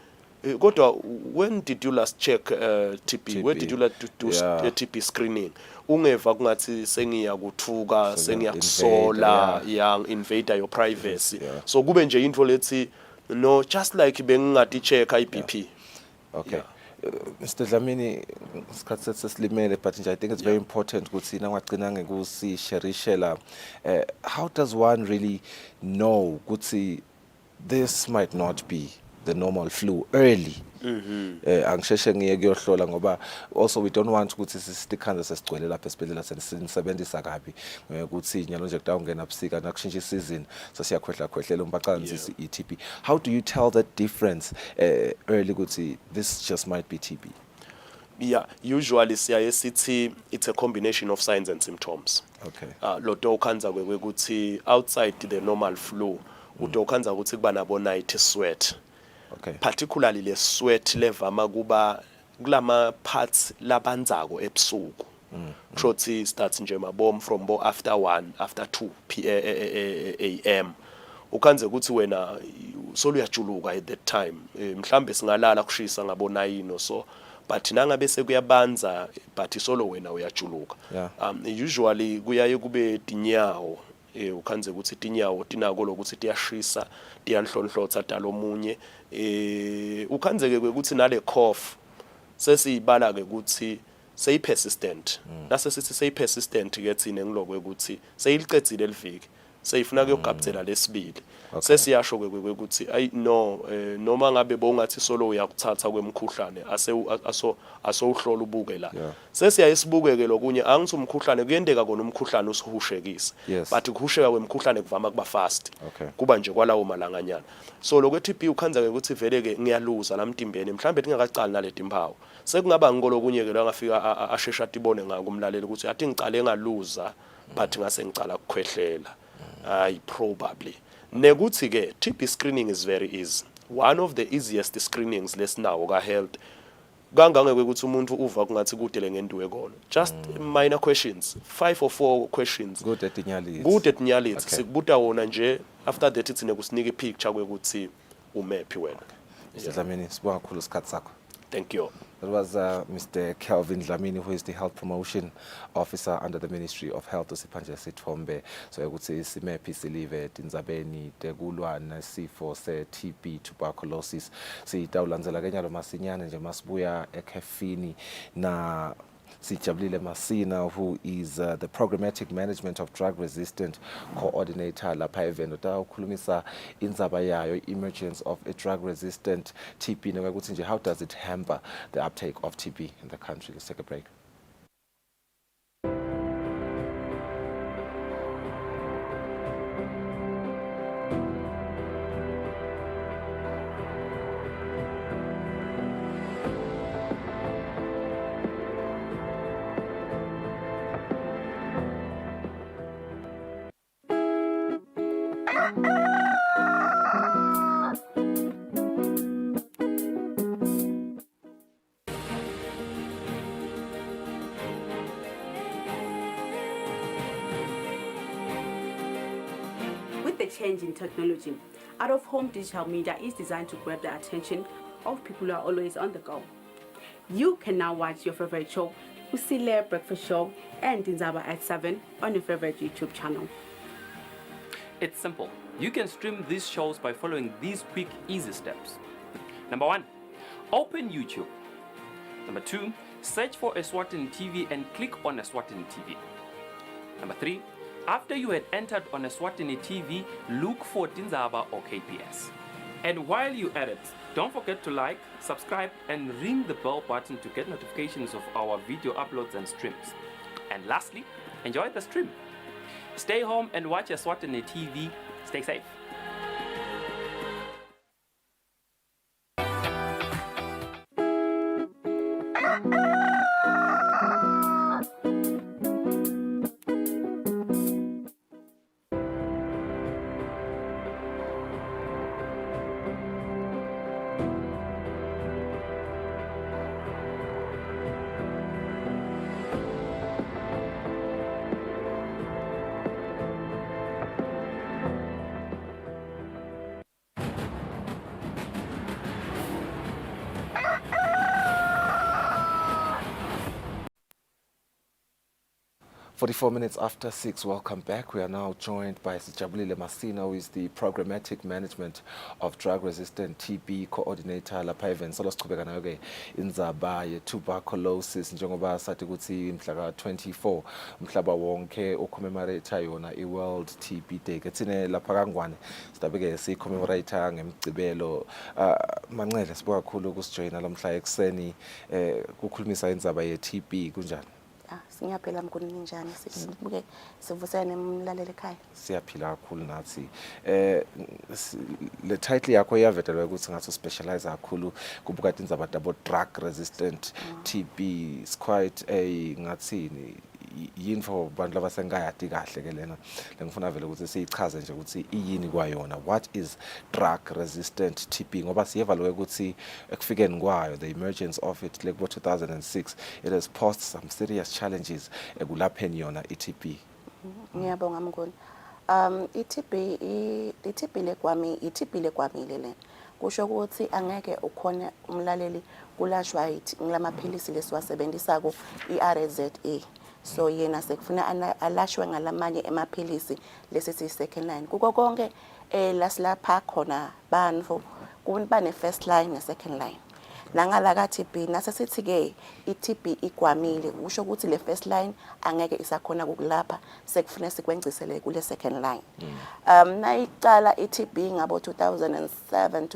kodwa when did you last check TB where did you last do TB screening ungeva kungathi sengiya kuthuka sengiyakusola yang invader your privacy so kube nje into lethi no just like bengingati check iBP Mr. Dlamini isikhathi sesilimele but nje I think it's very important ukuthi nangagcina ngekusisharishela how does one really know ukuthi this might not be the normal flu early angisheshe ngiye kuyohlola ngoba also we don't want ukuthi sistikhanze sesigcwele lapha esibhedlela senisebenzisa kabi ukuthi nyalo nje kutawungena busika nakushintsha isizini sesiyakhwehlela umbaqanzisi iTB how do you tell that difference early ukuthi this just might be TB usually siyaye sithi it's a combination of signs and symptoms loto ukhanza kwekuthi outside the normal flu utokhanza ukuthi kuba nabo night sweat particularly le sweat levama kuba kulama parts labanzako ebusuku shothi starts nje mabom from after 1 after 2 am ukhanze ukuthi wena solo uyajuluka at that time mhlambe singalala kushisa ngabo 9 so but nangabe sekuyabanza but solo wena uyajuluka usually kuyaye kube tinyawo ukhanze ukuthi tinyawo tinako lokuthi tiyashisa tiyanhlonhlotha talomunye ukhanze ke ukuthi nale cough sesiyibala ke ukuthi seyi persistent nase sithi seyi persistent ke thine ngilokwe ukuthi seyilicedzile liviki seyifuna kuyogabhela lesibili sesiyasho kwekuthi ay no noma ngabe bongathi solo uyakuthatha kwemkhuhlane asowuhlola ubuke la sesiyayisibukeke lokunye angithi umkhuhlane kuyendeka kona umkhuhlane usihushekisa but ukuhusheka kwemkhuhlane kuvama kuba fast kuba nje kwalawo malanganyana so lokwe TB ukhanza ke ukuthi vele ke ngiyaluza lamtimbeni mhlambe tingakacali naleti mpawu sekungaba ngikolokunye ke la ngafika ashesha tibone ngakumlaleli ukuthi athi ngicale ngaluza but ngase ngicala ukukhwehlela probably nekuthi ke TB screening is very easy one of the easiest screenings lesinawo ka health kangangeke ukuthi umuntu uva kungathi kudele ngenduwe kona just minor questions 5 or 4 questions good at nyalithi sikubuta wona nje after that itsine kusinika ipicture kwekuthi umephi wena Dlamini sibonga kakhulu isikhathi sakho Thank you. That was Mr. Kelvin Dlamini, who is the Health Promotion Officer under the Ministry of Health, Usipanje Sithombe. So ukuthi simephi silive tindzabeni tekulwa nesifo se-TB, tuberculosis. Sitawulandzela kenyalo masinyane nje masibuya ekhefini na Sijabulile Masina, who is the Programmatic Management of Drug Resistant Coordinator lapha event. Utawukhulumisa indzaba yayo, emergence of a drug resistant TB, nokuthi nje how does it hamper the uptake of TB in the country. Let's take a break. With the change in technology, out-of-home digital media is designed to grab the attention of people who are always on the go. You can now watch your favorite show, Kusile Breakfast Show, and Tinzaba at 7 on your favorite YouTube channel. It's simple. You can stream these shows by following these quick, easy steps. Number 1, open YouTube. Number 2, search for Eswatini TV and click on Eswatini TV. Number 3, after you had entered on Eswatini TV, look for Tinzaba or KPS. And while you at it, don't forget to like, subscribe, and ring the bell button to get notifications of our video uploads and streams. And lastly, enjoy the stream. Stay home and watch Eswatini TV. Stay safe. Forty-four minutes after 6, welcome back. We are now joined by Sijabulile Masina, who is the Programmatic Management of Drug Resistant TB Coordinator lapha event. So losiqhubeka nayo ke indzaba ye tuberculosis njengoba sathi ukuthi mhla ka-24 umhlaba wonke ucommemorate yona i-World TB Day. Kethine lapha kangwane sidabeke si-commemorate ngemgcibelo. Mancele sibuka kakhulu ukusijoyina lamhla ekseni kukhulumisa indzaba ye TB kunjani? Singaphela mkhulu ninjani sibuke sivusene nemlaleli ekhaya. Siyaphila kakhulu nathi. Le title yakho iyavetelwa ukuthi ngathi specialize kakhulu kubuka indzaba dabo drug resistant TB. It's quite a ngathini yinfo bantu labasengayadi kahle ke lena. Lengifuna vele ukuthi siyichaze nje ukuthi iyini kwayona. What is drug resistant TB? Ngoba siyevalwe ukuthi ekufikeni kwayo the emergence of it like 2006 it has posed some serious challenges ekulapheni yona iTB. Ngiyabonga mkhulu. iTB le kwami lena. Kusho ukuthi angeke ukhona umlaleli kulashwa ngilamaphilisi lesiwasebenzisako iRZA. So yena sekufuna alashwe ngalamanye emaphilisi lesithi second line. Kuko konke lasilapha khona bantu kubane first line ne second line. Nangala ka TB nasesithi ke iTB igwamile usho ukuthi le first line angeke isakhona ukulapha sekufuna sikwengcisele kule second line. Nayiqala iTB ngabo 2007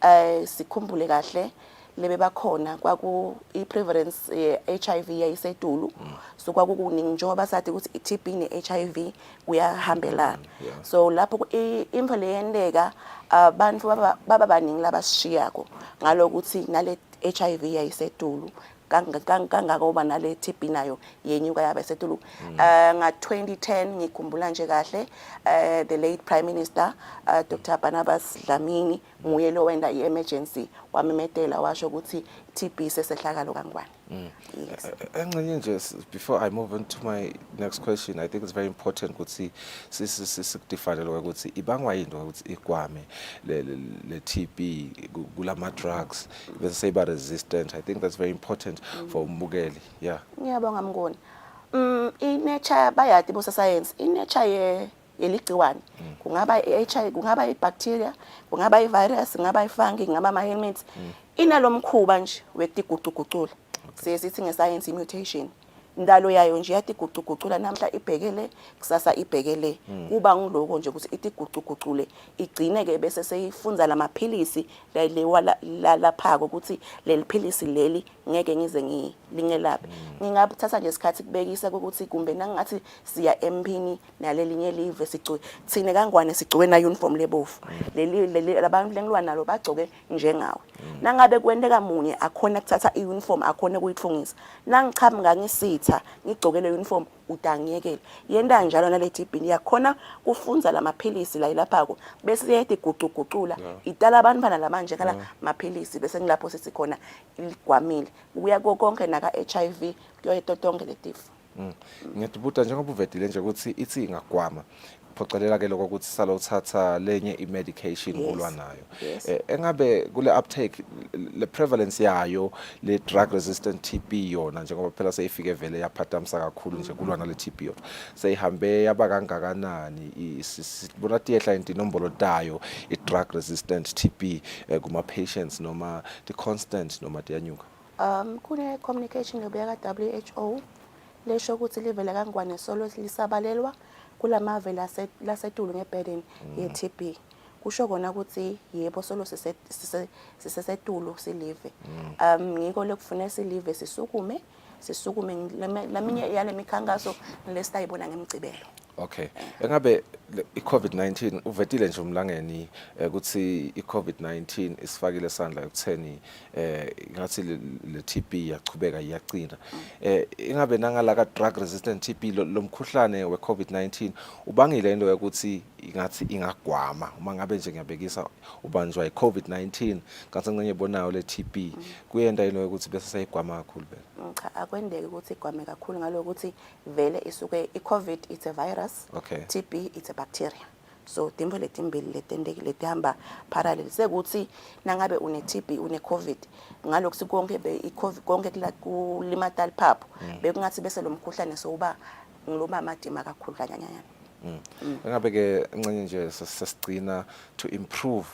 2008 sikhumbule kahle lebe bakhona kwaku i-prevalence HIV yayisetulu so kwakukuningi njengoba sathi ukuthi iTB ne-HIV kuyahambelana. So lapho imvo leyendeka abantu baba baningi labasishiyako ngalokuthi nale HIV yayisetulu kangakoba nale TB nayo yenyuka yabe setulu. Nga 2010 ngikhumbula nje kahle the late Prime Minister Dr. Barnabas Dlamini nguye lo wenda i-emergency wamemetela washo ukuthi TB sesehlakalo kangwane. Yes. Before I move on to my next question, I think it's very important ukuthi sikudefine lokho ukuthi ibangwa yini ukuthi igwame le TB kulama drugs bese seyiba resistant. I think that's very important for umbukeli. Yeah. Ngiyabonga Mnguni. I-nature bayadi bo science, i-nature yeligciwane. Kungaba i-HIV, kungaba i-bacteria, kungaba i-virus, kungaba i-fungi, kungaba ama-helminths. Inalomkhuba nje wetiguqugucula. Sithi ngescience mutation. Indalo yayo nje yatiguqugucula namhla ibhekele kusasa ibhekele kuba ngiloko nje ukuthi itiguqugucule igcine ke bese seyifunza lamaphilisi laphako ukuthi leli philisi leli ngeke ngize ngilingelaphe. Ngingabuthatha nje isikhathi kubekisa ukuthi kumbe nangathi siya empini nalelinye live sigcoke thine kangwane sigcoke na uniform lebofu leli abantu lengilwa nalo bagcoke njengawe. Nangabe kwenteka munye akhona kuthatha iuniform akhona kuyithungisa nangichama ngisitha ngigcokele uniform udangiyekela yenda njalo nale TB yakhona kufunza lamaphilisi la ilaphako bese yede guqugucula idala abantu bana lamanje kala maphilisi bese ngilapho sithi khona igwamile kuya konke naka HIV kuyo tonke letifo. Ngiyabuta njengoba uvedile nje ukuthi ithi ingagwama phocelela ke lokho ukuthi sala uthatha lenye i-medication olwa nayo. Engabe kule uptake le prevalence yayo le drug resistant TB yona njengoba phela seyifike vele yaphatamisa kakhulu nje kulwa nale TB yona seyihambe yaba kangakanani sibona tiyehla intinombolo tayo i-drug resistant TB kuma patients noma the constant noma tiyanyuka. Kune communication yobuya ka WHO lesho ukuthi livele kangwane solo lisabalelwa kulamave lasetulu ngeburden ye-TB. Kusho kona ukuthi yebo solo sisesetulu silive. Ngiko lekufuna silive sisukume laminye yale mikhangaso lesitayibona ngemgcibelo. Okay. Engabe i-COVID-19 uvetile nje umlangeni ukuthi i-COVID-19 isifakile sandla ekutheni ngathi le TB yachubeka iyaqina. Ingabe nangala ka drug resistant TB lomkhuhlane we-COVID-19 ubangile into ukuthi ngathi ingagwama uma ngabe nje ngiyabekisa ubanjwa i-COVID-19 kanti ngenye bonayo le TB kuyenda into ukuthi bese sayigwama kakhulu bela. Cha akwendeke ukuthi igwame kakhulu ngalokuthi vele isuke i-COVID it's a virus. Okay. TB it's a bacteria. So timbo letimbili letendeki letihamba parallel sekuthi nangabe une TB une COVID ngalokuthi konke i-COVID konke kulimata liphapho bekungathi bese lo mkhuhlane soba ngiloba amadima kakhulu kanyanyana. Engabe ke encenye nje sasicina to improve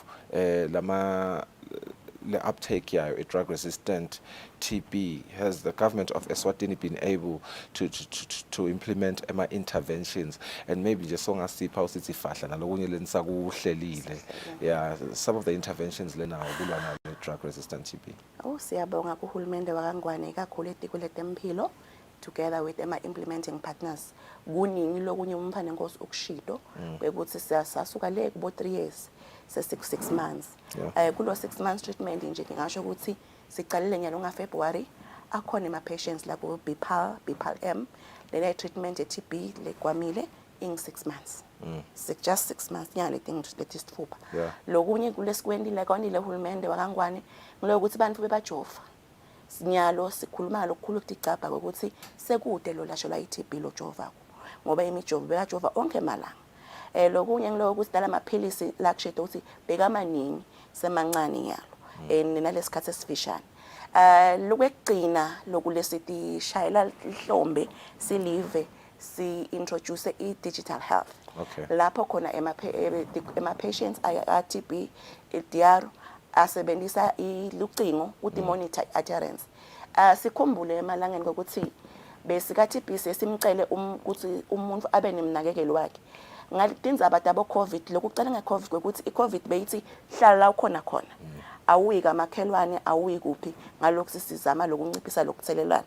the uptake yayo drug resistant TB. Has the government of Eswatini been able to implement interventions and maybe just songasipha usithi fahla nalokunye lenisa kuhlelile some of the interventions lena kulwa na drug resistant TB? Siyabonga kuhulumende wakangwane kakhulu etiko letempilo together with implementing partners kuningi lokunye umfana nkosi ukushido bekuthi siyasasuka le kubo 3 years se6 months. Kulo 6 months treatment nje ngingasho ukuthi sicalile nyalo nga February akhona ama patients la ku BPAL M le treatment ye-TB legwamile in 6 months. Just 6 months nyale things letisithupa. Lokunye kulesikwendile konile uhulumende wakangwane ngilokuthi abantu bebajova. Sinyalo sikhuluma lokukhulu kuticapha ukuthi sekude lo lasho la i-TB lo jova ngoba imijovo beyajova onke malanga. Lokunye ngiloko kusidala amaphilisi la kushedo ukuthi bekamaningi semancane nyalo nalesikhathi esifishane. Lokwegcina lokulesithi shayela ihlombe silive si introduce i-digital health. Lapho khona ema patients a-TB DR asebenzisa ilucingo ukuthi monitor adherence. Sikhumbule emalangeni ukuthi besika TB sesimcele ukuthi umuntu abe nemnakekelo wakhe. Ngalinza abantu abo COVID lokucela ngeCovid ukuthi iCovid beyithi hlala la ukhona khona. Awuyika makhelwane awuyi kuphi ngalokho sisizama lokunciphisa lokuthelelana.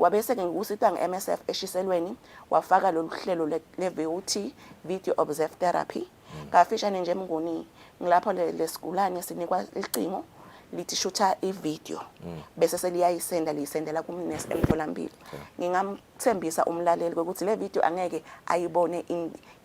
Wabese ke ngusitha ngeMSF eshiselweni wafaka lolu hlelo le-VOT video observed therapy. Kafishane nje Mnguni ngilapho lesigulane sinikwa icingo lithi shutha ivideo bese seliyayisenda liyisendela kumnesi emtholampilo. Ngingamthembisa umlaleli ukuthi le video angeke ayibone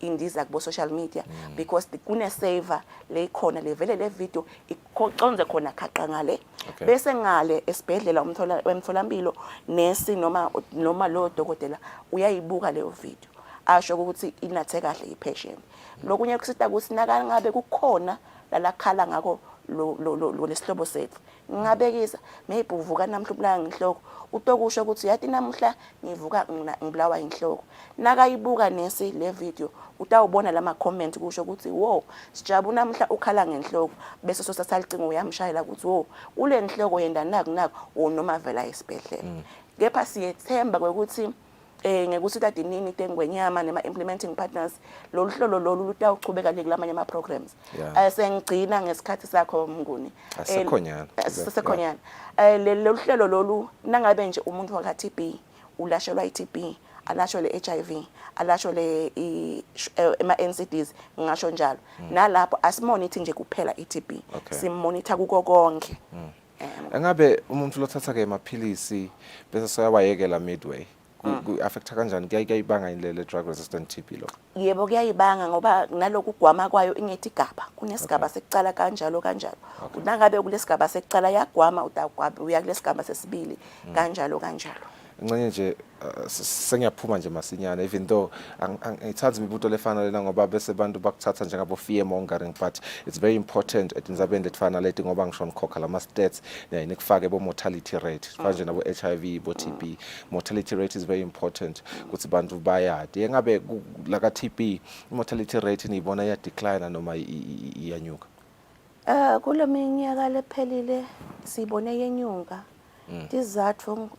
indiza kubo social media because kune saver le khona levele le video iconze khona khaqa ngale bese ngale esibhedlela umtholampilo nesi noma lo dokotela uyayibuka leyo video asho ukuthi inathe kahle ipatient. Lokunye kusita ukuthi naka ngabe kukhona lalakhala ngako lo lesihlobo sethu ngingabekisa maybe uvuka namhla ubulanga inhloko utokusho ukuthi yathi namhla ngivuka ngibulawa inhloko nakayibuka nesi le video utawubona lama comment kusho ukuthi wo sijabu namhla ukhala ngenhloko bese sosasalicinga uyamshayela ukuthi wo ule nhloko yenda naku noma vela esibhedlela. Kepha siyethemba ukuthi ngekuthi kade nini tengwenyama nema implementing partners lolu hlolo lolu lutawuchubeka kulamanye ama programs sengigcina ngesikhathi sakho Mnguni asekhonyana lolu hlelo lolu nangabe nje umuntu waka TB ulashelwa iTB alasho le HIV alasho le ema NCDs ngisho njalo nalapho asimonitor nje kuphela iTB simonitor kuko konke. Engabe umuntu lothatha ke amaphilisi bese soyawayekela midway affecta kanjani kuyayibanga indlela drug resistant TB lo? Yebo kuyayibanga ngoba naloku gwama kwayo ingethi igaba kunesigaba sekucala kanjalo unangabe kulesigaba sekucala yagwama utagwaba uya kulesigaba sesibili kanjalo. Ngicenge nje sengiyaphuma nje masinyana even though ngithatha imibuto lefana lena ngoba bese abantu bakuthatha njengabo fear mongering but it's very important etinzabeni lefana leti ngoba ngisho ngikhokha lama stats nikufake bo mortality rate manje nabo HIV bo TB mortality rate is very important ukuthi abantu bayade engabe la ka TB mortality rate niyibona ya decline noma iyanyuka. Kule minyaka lephelile sibone yenyuka. Isizathu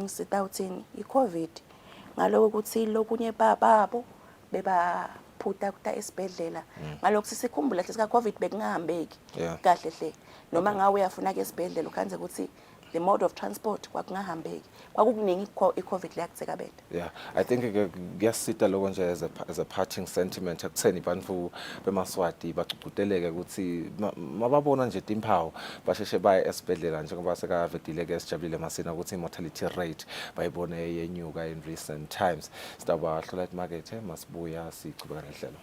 sitawuthini iCovid ngaloko ukuthi lokunye bababo bebaphutha kuta esibhedlela ngaloko sisikhumbula hle sika Covid bekungahambeki kahle hle noma ngawe uyafuna ke esibhedlela ukhanze ukuthi the mode of transport kwakungahambeki kwakukuningi iCovid leyakutheka beda. I think kuyasita lokho nje as a parting sentiment ekutheni abantu bemaswati bacucuteleke ukuthi mababona nje timpawu basheshe baye esibhedlela njengoba sekavedile ke sijabulile masina ukuthi mortality rate bayibone yenyuka in recent times. Sitaba hlola at market masibuya sichubeka nehlelo.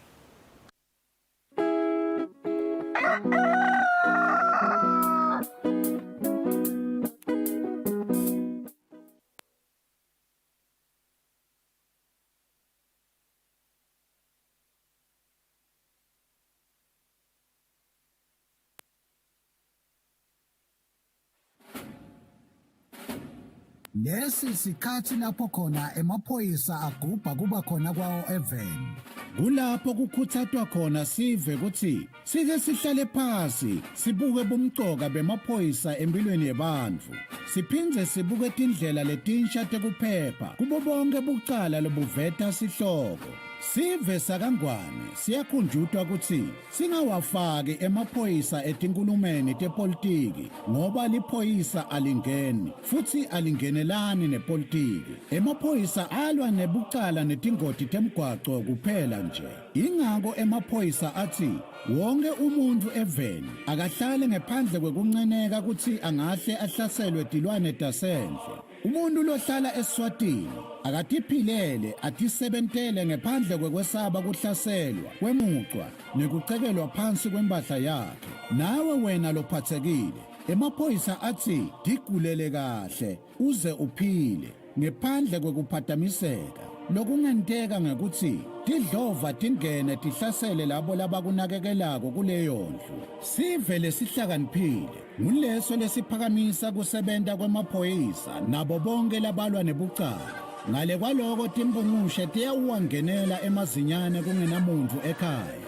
Lesi sikhathi lapho khona emaphoyisa agubha kuba khona kwawo even. Kulapho kukhuthathwa khona sive ukuthi sike sihlale phansi sibuke bomcoka bemaphoyisa empilweni yabantu. Siphindze sibuke indlela letinsha tekuphepha kubo bonke bucala lobuveta sihloko. Sive sakangwane siyakhunjutwa ukuthi singawafaki emaphoyisa etinkulumeni tepolitiki ngoba liphoyisa alingeni futhi alingenelani nepolitiki. Emaphoyisa alwa nebucala netingoti temgwaco kuphela nje. Ingako emaphoyisa athi wonke umuntu eveni akahlale ngaphandle kwekunceneka ukuthi angahle ahlaselwe tilwane tasendle. Umuntu lohlala Eswatini akatiphilele atisebentele ngaphandle kwekwesaba kuhlaselwa kwemucwa nekucekelwa phansi kwembahla yakhe. Nawe wena lophathekile emaphoyisa athi digulele kahle uze uphile ngaphandle kwekuphathamiseka. Lokungenteka ngekuthi tidlova tingene tihlasele labo labakunakekelako kuleyo ndlu. Sive lesihlakaniphile nguleso lesiphakamisa kusebenta kwemaphoyisa nabo bonke labalwa nebucala. Ngale kwaloko timbungushe tiyawuwangenela emazinyane kungenamuntu ekhaya.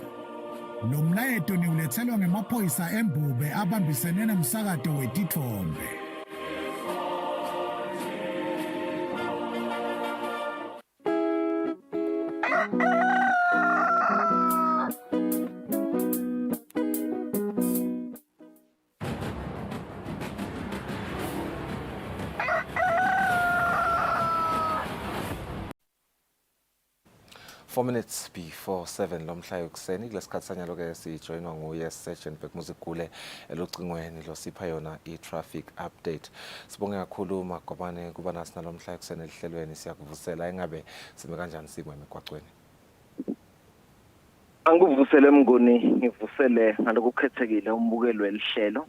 Lo mlayeto niulethelwa ngemaphoyisa embube abambisene nomsakato wetithombe. 4 minutes before 7 lomhla yokuseni kulesikhathi sanyalo ke sijoinwa nguye Sergeant Bekmuzigule elocingweni losipha yona i-traffic update. Sibonge kakhulu Magobane kuba nasi nalomhla yokuseni elihlelweni siyakuvusela engabe sime kanjani simo emigwaqweni. Angivusele Mnguni ngivusele ngalokukhethekile umbukelo welihlelo.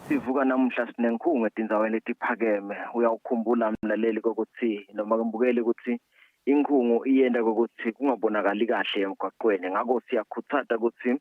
Sivuka namuhla sinenkhungu etindzaweni letiphakeme. Uyawukhumbula mlaleli ukuthi noma kumbukeli ukuthi inkhungu iyenda ukuthi kungabonakali kahle emgwaqweni. Ngakho siyakhuthaza ukuthi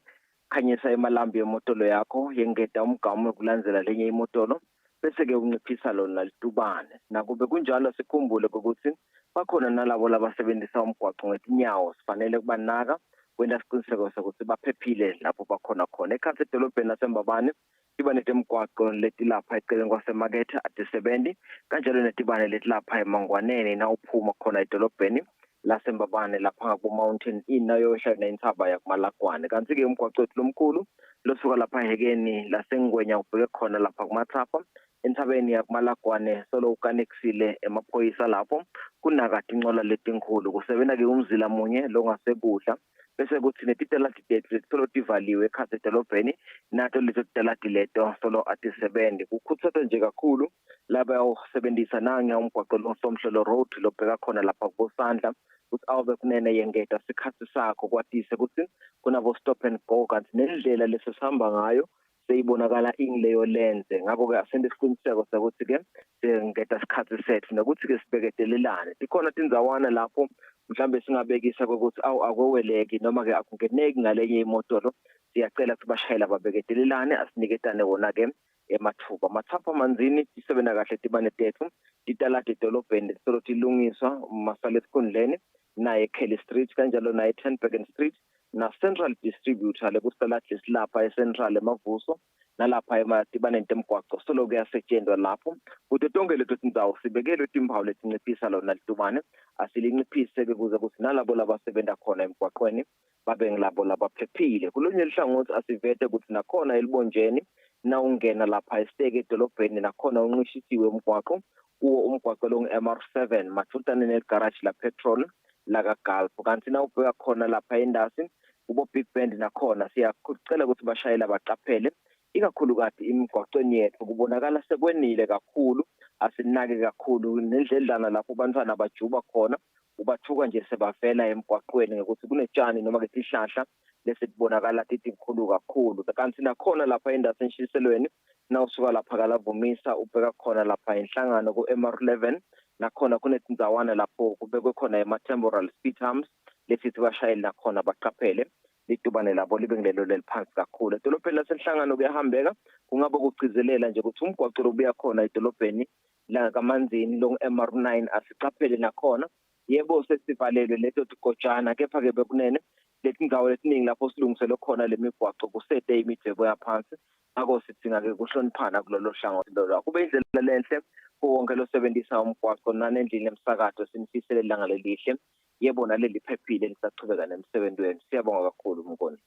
khanyisa emalambi emotolo yakho, yengeta umgamu ukulandzela lenye imotolo bese ke unciphisa lona litubane. Nakube kunjalo sikhumbule ukuthi bakhona nalabo labasebenzisa umgwaqo ngetinyawo sifanele kubanaka kwenda siqiniseko sokuthi baphephile lapho bakhona khona. Ekhatsi edolobheni laseMbabane tibane temgwaqo letilapha eceleni kwasemakethe atisebenzi kanjalo netibane letilapha eMangwaneni na uphuma khona edolobheni laseMbabane lapha ngaku Mountain inayo ehlala inthaba yakumalakwane. Kanti ke umgwaqo wethu lomkhulu losuka lapha ehekeni lasengwenya ubheke khona lapha kuMathapha enthabeni yakumalakwane solo ukanexile emaphoyisa lapho kunakati incola letinkulu kusebenza ke umzila munye lo ngasekudla bese kuthi netitelati tethu solo tivaliwe ekhatsi edolobheni nato lezo telati leto solo atisebenzi. Kukhuthaza nje kakhulu laba osebenzisa nanga umgwaqo losomhlelo road lobheka khona lapha kuBosandla ukuthi awube kunene yengeta sikhatsi sakho kwatise ukuthi kunabo stop and go kanti nendlela lesihamba ngayo seyibonakala ingileyo lenze. Ngakho ke asende isiqiniseko sokuthi ke sengeta sikhatsi sethu nokuthi ke sibeketelelane. Tikhona tindzawana lapho mhlambe singabekisa ukuthi akweweleki noma ke akungeneki ngalenye imotolo. Siyacela ukuthi bashayela babeketelelane asiniketane wona ke emathuba. Mathapha manzini tisebenza kahle tibane tethu titalati edolobheni solo tilungiswa masale esikhundleni naye Kelly Street kanjalo naye 10 Bergen Street na Central Distributor lekustalati lesilapha eCentral emavuso nalapha ematibaneni temgwaqo solo kuyasetshenzwa lapho kuthi tonke leto tindzawo sibekelwe timpawu letinciphisa lona litubane asilinciphise ke kuze kuthi nalabo labasebenza khona emgwaqweni babe ngilabo labaphephile. Kulonye lihlangothi asivete ukuthi nakhona elibonjeni na ungena lapha esiteke edolobheni nakhona unqishisiwe umgwaqo uwo umgwaqo lo nge-MR7 mathutane negarage la petrol la kaGulf kanti na ubheka khona lapha endasi kubo Big Bend nakhona siyakucela ukuthi bashayela baqaphele ikakhulukazi imigwaqweni yethu kubonakala sekwenile kakhulu asinake kakhulu nendledlana lapho abantwana bajuba khona ubathuka nje sebavela emgwaqweni ngokuthi kunetshani noma ke tihlahla lesibonakala titikhulu kakhulu kanti nakhona lapha endasi enshiselweni na usuka lapha kalavumisa ubheka khona lapha inhlangano ku MR11 nakhona kunetindzawana lapho kubekwe khona ema-temporal speed humps lesithi bashayeli nakhona baqaphele litubane labo libe ngilelo leliphansi kakhulu. Edolobheni lasenhlangano kuyahambeka kungabe kucizelela nje ukuthi umgwaqo lobuya khona edolobheni la kaManzini lo MR9 asiqaphele nakhona yebo sesivalelwe leto tikotshana kepha ke bekunene letindzawo letiningi lapho silungiselwe khona lemigwaqo kusete imidwebo yaphansi ngakho sidinga ke kuhloniphana kulolo hlangothi lolo. Kube indlela lenhle wonke losebenzisa umgwaqo nanendlela emsakazo sinifisele ilanga lelihle yebo naleli phephile lisachubeka nemsebenzi wenu. Siyabonga kakhulu Mngoni.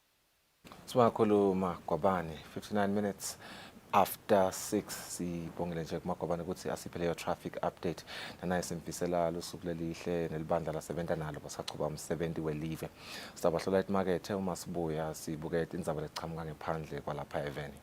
Siwakhuluma Magobane 59 minutes after 6 sibongile nje kuMagobane ukuthi asiphe leyo traffic update nanaye simfisela lusuku lelihle nelibandla lasebenza nalo basachuba umsebenzi welive. Sizabahlola emarket uma sibuya sibuke indzaba lechamuka ngephandle kwalapha eveni.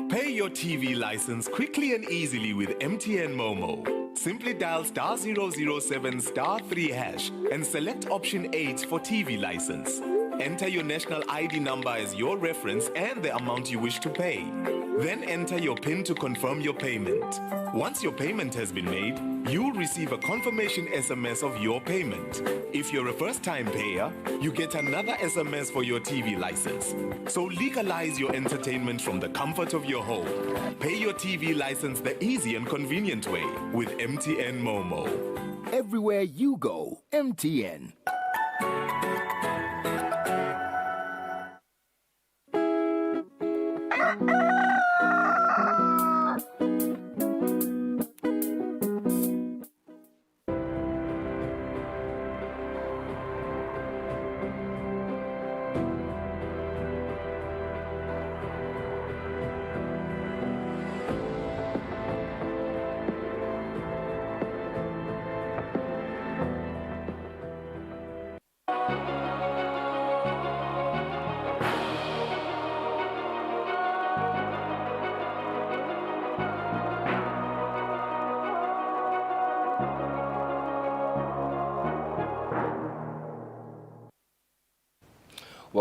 Pay your TV license quickly and easily with MTN Momo. Simply dial *007 *3 hash and select option 8 for TV license. Enter your national ID number as your reference and the amount you wish to pay. Then enter your PIN to confirm your payment. Once your payment has been made, you'll receive a confirmation SMS of your payment. If you're a first-time payer, you get another SMS for your TV license. So legalize your entertainment from the comfort of your home. Pay your TV license the easy and convenient way with MTN Momo. Everywhere you go, MTN.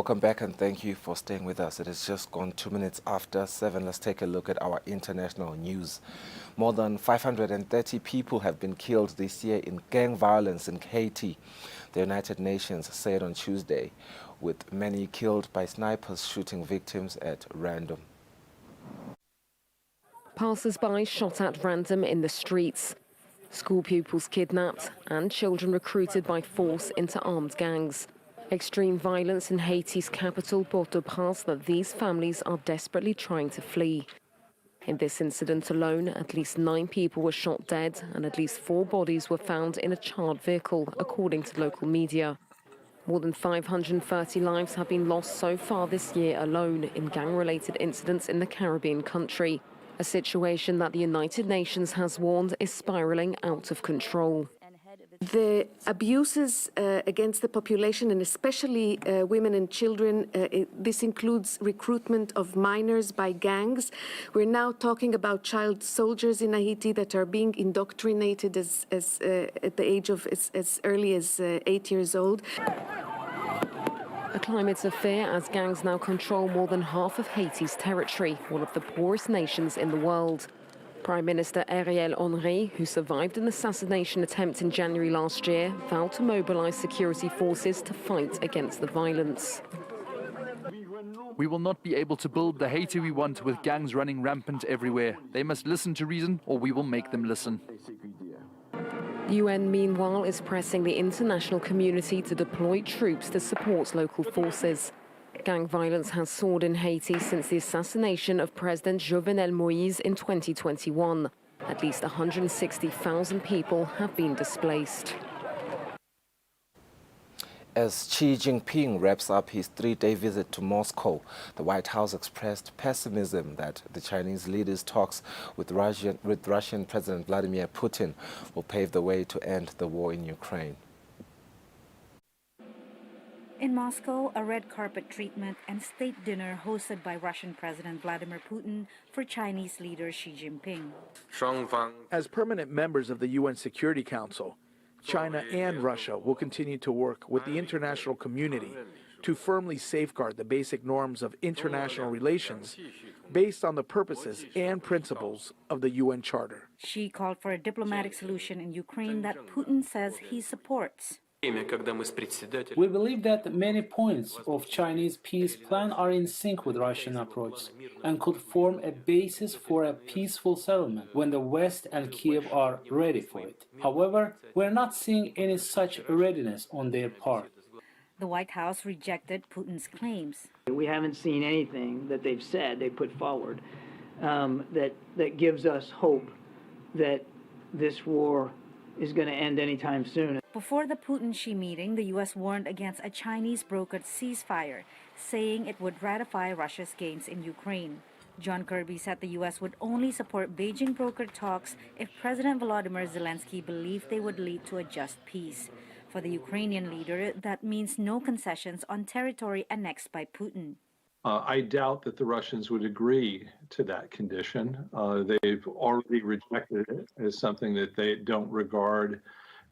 Welcome back and thank you for staying with us. It has just gone 2 minutes after 7. Let's take a look at our international news. More than 530 people have been killed this year in gang violence in Haiti, the United Nations said on Tuesday, with many killed by snipers shooting victims at random. Passers-by shot at random in the streets, school pupils kidnapped, and children recruited by force into armed gangs. Extreme violence in Haiti's capital, Port-au-Prince, that these families are desperately trying to flee. In this incident alone, at least 9 people were shot dead and at least 4 bodies were found in a charred vehicle, according to local media. More than 530 lives have been lost so far this year alone in gang-related incidents in the Caribbean country, a situation that the United Nations has warned is spiraling out of control. The abuses against the population, and especially women and children, this includes recruitment of minors by gangs. We're now talking about child soldiers in Haiti that are being indoctrinated at the age of as early as 8 years old. A climate of fear as gangs now control more than half of Haiti's territory, one of the poorest nations in the world. Prime Minister Ariel Henry, who survived an assassination attempt in January last year, vowed to mobilize security forces to fight against the violence. We will not be able to build the Haiti we want with gangs running rampant everywhere. They must listen to reason, or we will make them listen. The UN, meanwhile, is pressing the international community to deploy troops to support local forces. Gang violence has soared in Haiti since the assassination of President Jovenel Moïse in 2021. At least 160,000 people have been displaced. As Xi Jinping wraps up his 3-day visit to Moscow, the White House expressed pessimism that the Chinese leader's talks with Russian President Vladimir Putin will pave the way to end the war in Ukraine. In Moscow, a red carpet treatment and state dinner hosted by Russian President Vladimir Putin for Chinese leader Xi Jinping. As permanent members of the UN Security Council, China and Russia will continue to work with the international community to firmly safeguard the basic norms of international relations based on the purposes and principles of the UN Charter. Xi called for a diplomatic solution in Ukraine that Putin says he supports. We believe that many points of Chinese peace plan are in sync with Russian approach and could form a basis for a peaceful settlement when the West and Kiev are ready for it. However, we're not seeing any such readiness on their part. The White House rejected Putin's claims. We haven't seen anything that they've said, they put forward, that gives us hope that this war is going to end anytime soon. Before the Putin-Xi meeting, the U.S. warned against a Chinese-brokered ceasefire, saying it would ratify Russia's gains in Ukraine. John Kirby said the U.S. would only support Beijing-brokered talks if President Volodymyr Zelensky believed they would lead to a just peace. For the Ukrainian leader, that means no concessions on territory annexed by Putin. I doubt that the Russians would agree to that condition. They've already rejected it as something that they don't regard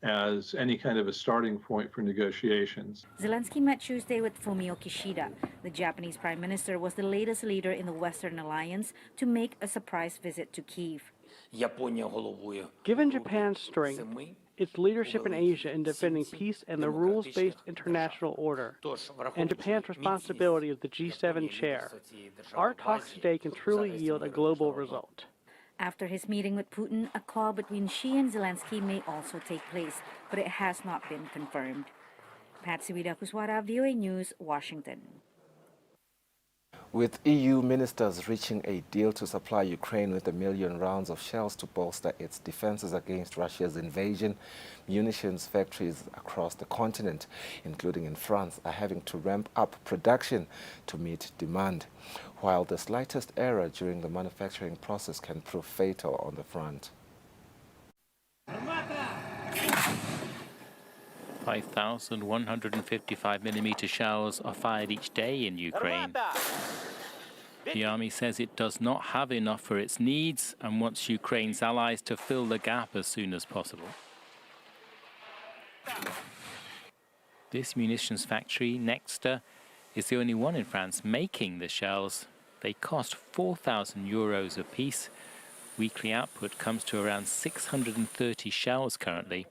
as any kind of a starting point for negotiations. Zelensky met Tuesday with Fumio Kishida. The Japanese prime minister was the latest leader in the Western alliance to make a surprise visit to Kyiv. Given Japan's strength, its leadership in Asia in defending peace and the rules-based international order, and Japan's responsibility as the G7 chair, our talks today can truly yield a global result. After his meeting with Putin, a call between Xi and Zelensky may also take place, but it has not been confirmed. Patsy Widakuswara, VOA News, Washington. With EU ministers reaching a deal to supply Ukraine with 1 million rounds of shells to bolster its defenses against Russia's invasion, munitions factories across the continent, including in France, are having to ramp up production to meet demand, while the slightest error during the manufacturing process can prove fatal on the front. 5,155mm shells are fired each day in Ukraine. The army says it does not have enough for its needs and wants Ukraine's allies to fill the gap as soon as possible. This munitions factory, Nexter, is the only one in France making the shells. They cost €4,000 apiece. Weekly output comes to around 630 shells currently.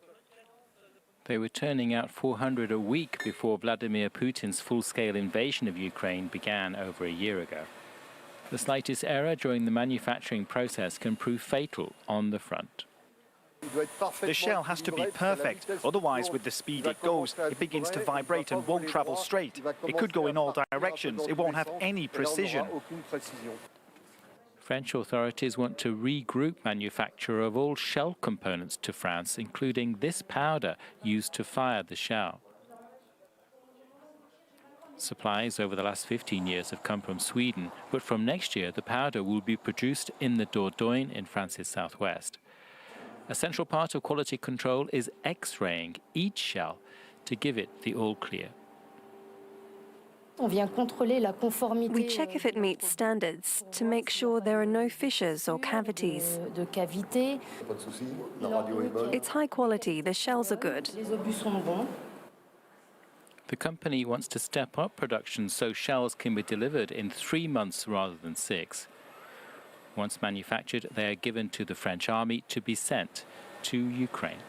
They were turning out 400 a week before Vladimir Putin's full-scale invasion of Ukraine began over a year ago. The slightest error during the manufacturing process can prove fatal on the front. The shell has to be perfect, otherwise with the speed it goes, it begins to vibrate and won't travel straight. It could go in all directions, it won't have any precision. French authorities want to regroup manufacture of all shell components to France, including this powder used to fire the shell. Supplies over the last 15 years have come from Sweden, but from next year the powder will be produced in the Dordogne in France's southwest. A central part of quality control is X-raying each shell to give it the all-clear. We check if it meets standards to make sure there are no fissures or cavities. It's high quality, the shells are good. The company wants to step up production so shells can be delivered in 3 months rather than 6. Once manufactured, they are given to the French army to be sent to Ukraine.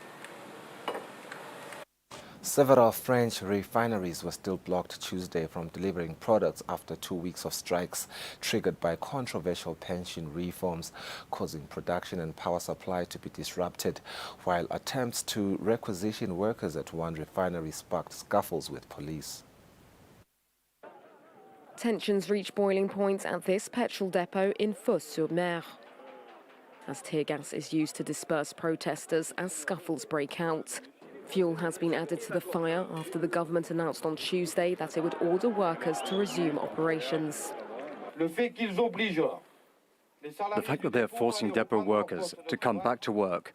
Several French refineries were still blocked Tuesday from delivering products after 2 weeks of strikes triggered by controversial pension reforms, causing production and power supply to be disrupted, while attempts to requisition workers at one refinery sparked scuffles with police. Tensions reach boiling points at this petrol depot in Fos-sur-Mer, as tear gas is used to disperse protesters as scuffles break out. Fuel has been added to the fire after the government announced on Tuesday that it would order workers to resume operations. The fact that they're forcing depot workers to come back to work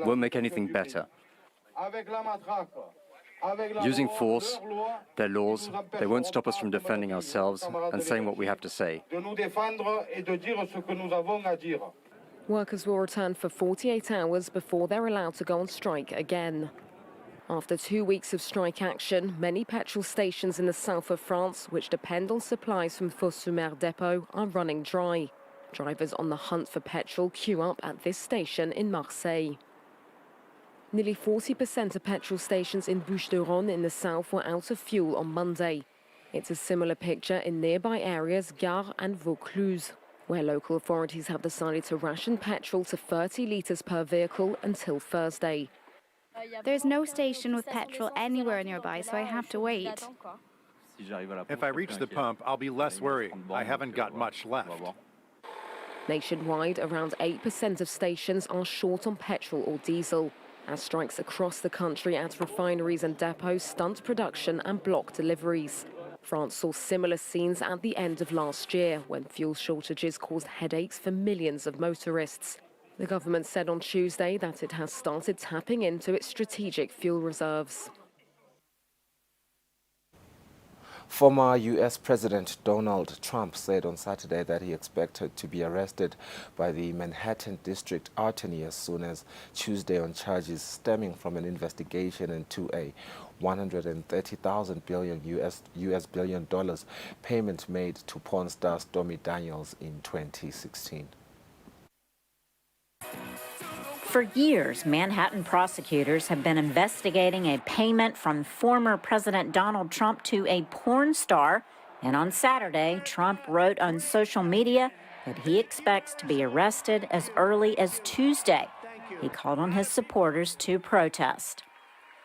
won't make anything better. Using force, their laws, they won't stop us from defending ourselves and saying what we have to say. Workers will return for 48 hours before they're allowed to go on strike again. After 2 weeks of strike action, many petrol stations in the south of France, which depend on supplies from Fos-sur-Mer depot, are running dry. Drivers on the hunt for petrol queue up at this station in Marseille. Nearly 40% of petrol stations in Bouches-du-Rhône in the south were out of fuel on Monday. It's a similar picture in nearby areas Gare and Vaucluse, where local authorities have decided to ration petrol to 30 litres per vehicle until Thursday. There's no station with petrol anywhere nearby, so I have to wait. If I reach the pump, I'll be less worried. I haven't got much left. Nationwide, around 8% of stations are short on petrol or diesel, as strikes across the country at refineries and depots stunt production and block deliveries. France saw similar scenes at the end of last year, when fuel shortages caused headaches for millions of motorists. The government said on Tuesday that it has started tapping into its strategic fuel reserves. Former U.S. President Donald Trump said on Saturday that he expected to be arrested by the Manhattan District Attorney as soon as Tuesday on charges stemming from an investigation into a $130,000 US billion payment made to porn star Stormy Daniels in 2016. For years, Manhattan prosecutors have been investigating a payment from former President Donald Trump to a porn star. And on Saturday, Trump wrote on social media that he expects to be arrested as early as Tuesday. He called on his supporters to protest.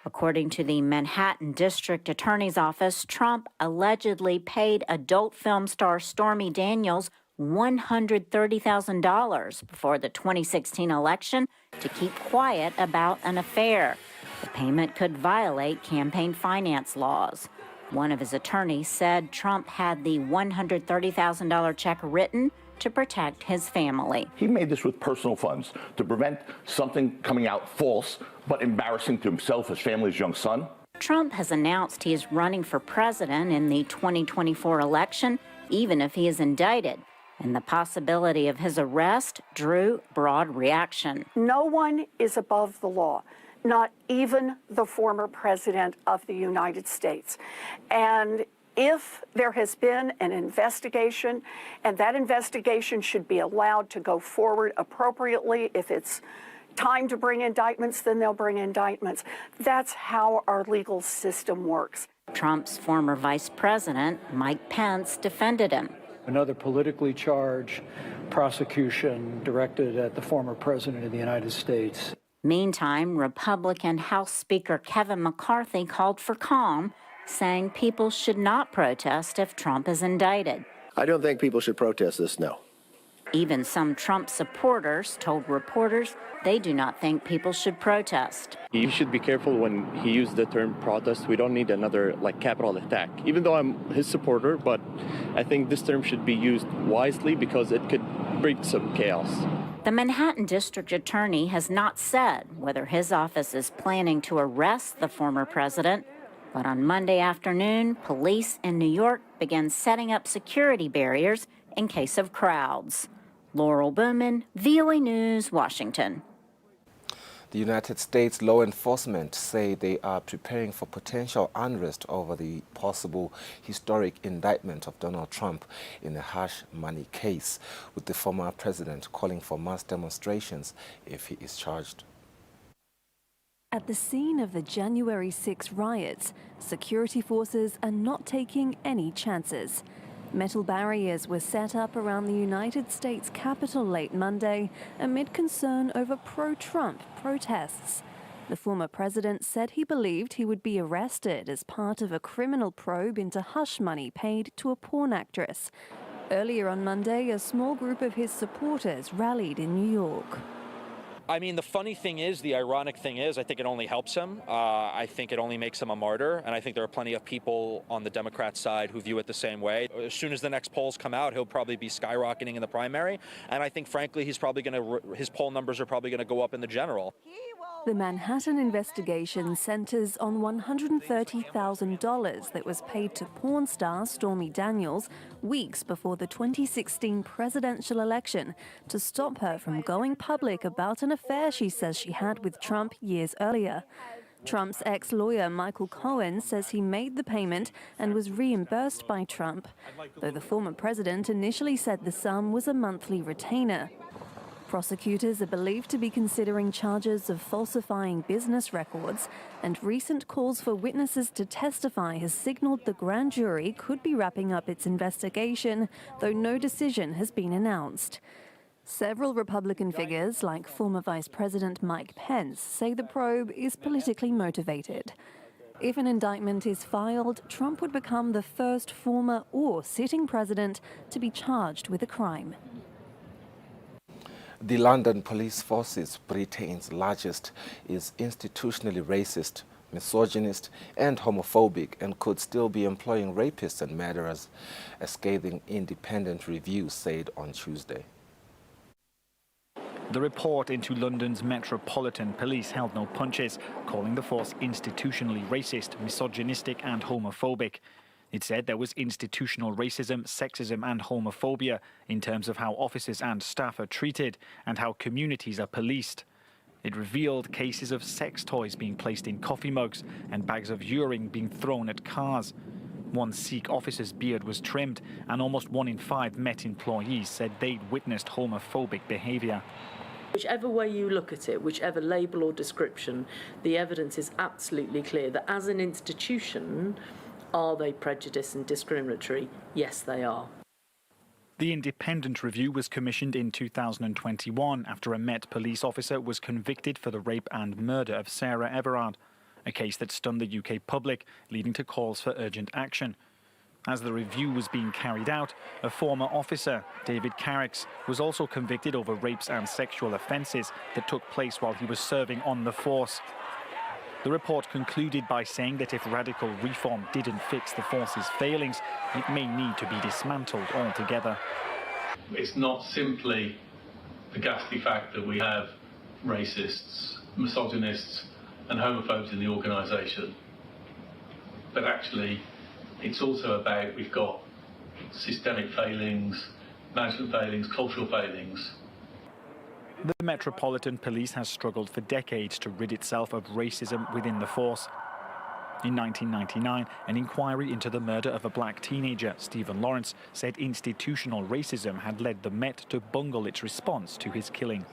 According to the Manhattan District Attorney's Office, Trump allegedly paid adult film star Stormy Daniels $130,000 before the 2016 election to keep quiet about an affair. The payment could violate campaign finance laws. One of his attorneys said Trump had the $130,000 check written to protect his family. He made this with personal funds to prevent something coming out false but embarrassing to himself, his family, his young son. Trump has announced he is running for president in the 2024 election, even if he is indicted. And the possibility of his arrest drew broad reaction. No one is above the law. not even the former president of the United States. And if there has been an investigation, and that investigation should be allowed to go forward appropriately, if it's time to bring indictments, then they'll bring indictments. That's how our legal system works. Trump's former vice president, Mike Pence, defended him. Another politically charged prosecution directed at the former president of the United States. Meantime, Republican House Speaker Kevin McCarthy called for calm, saying people should not protest if Trump is indicted. I don't think people should protest this, no. Even some Trump supporters told reporters they do not think people should protest. He should be careful when he used the term protest. We don't need another capital attack. Even though I'm his supporter, but I think this term should be used wisely because it could bring some chaos. The Manhattan District Attorney has not said whether his office is planning to arrest the former president, but on Monday afternoon, police in New York began setting up security barriers in case of crowds. Laurel Bowman, VOA News, Washington. The United States law enforcement say they are preparing for potential unrest over the possible historic indictment of Donald Trump in a hush money case, with the former president calling for mass demonstrations if he is charged. At the scene of the January 6 riots, security forces are not taking any chances. Metal barriers were set up around the United States Capitol late Monday amid concern over pro-Trump protests. The former president said he believed he would be arrested as part of a criminal probe into hush money paid to a porn actress. Earlier on Monday, a small group of his supporters rallied in New York. I mean, the funny thing is, the ironic thing is, I think it only helps him. I think it only makes him a martyr. And I think there are plenty of people on the Democrat side who view it the same way. As soon as the next polls come out, he'll probably be skyrocketing in the primary. And I think, frankly, his poll numbers are probably going to go up in the general. The Manhattan investigation centers on $130,000 that was paid to porn star Stormy Daniels weeks before the 2016 presidential election to stop her from going public about an affair she says she had with Trump years earlier. Trump's ex-lawyer Michael Cohen says he made the payment and was reimbursed by Trump, though the former president initially said the sum was a monthly retainer. Prosecutors are believed to be considering charges of falsifying business records, and recent calls for witnesses to testify has signaled the grand jury could be wrapping up its investigation, though no decision has been announced. Several Republican figures, like former Vice President Mike Pence, say the probe is politically motivated. If an indictment is filed, Trump would become the first former or sitting president to be charged with a crime. The London Police Force's Britain's largest is institutionally racist, misogynist and homophobic, and could still be employing rapists and murderers, a scathing independent review said on Tuesday. The report into London's Metropolitan Police held no punches, calling the force institutionally racist, misogynistic and homophobic. It said there was institutional racism, sexism and homophobia in terms of how officers and staff are treated and how communities are policed. It revealed cases of sex toys being placed in coffee mugs and bags of urine being thrown at cars. One Sikh officer's beard was trimmed, and almost 1 in 5 Met employees said they'd witnessed homophobic behaviour. Whichever way you look at it, whichever label or description, the evidence is absolutely clear that as an institution, are they prejudiced and discriminatory? Yes, they are. The independent review was commissioned in 2021 after a Met police officer was convicted for the rape and murder of Sarah Everard, a case that stunned the UK public, leading to calls for urgent action. As the review was being carried out, a former officer, David Carricks, was also convicted over rapes and sexual offences that took place while he was serving on the force. The report concluded by saying that if radical reform didn't fix the force's failings, it may need to be dismantled altogether. It's not simply the ghastly fact that we have racists, misogynists and homophobes in the organisation, but actually it's also about we've got systemic failings, management failings, cultural failings. The Metropolitan Police has struggled for decades to rid itself of racism within the force. In 1999, an inquiry into the murder of a black teenager, Stephen Lawrence, said institutional racism had led the Met to bungle its response to his killing.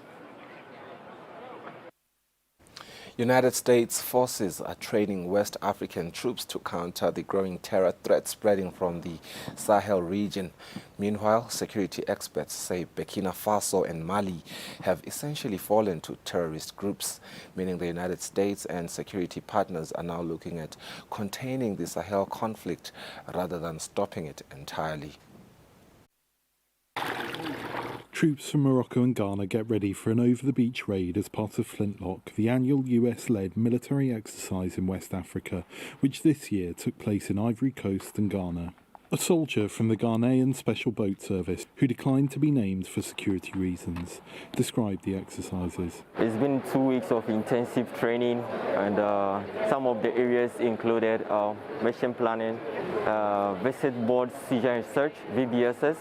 United States forces are training West African troops to counter the growing terror threat spreading from the Sahel region. Meanwhile, security experts say Burkina Faso and Mali have essentially fallen to terrorist groups, meaning the United States and security partners are now looking at containing the Sahel conflict rather than stopping it entirely. Troops from Morocco and Ghana get ready for an over-the-beach raid as part of Flintlock, the annual US-led military exercise in West Africa, which this year took place in Ivory Coast and Ghana. A soldier from the Ghanaian Special Boat Service, who declined to be named for security reasons, described the exercises. It's been 2 weeks of intensive training, and some of the areas included mission planning, visit board seizure and search, VBSS,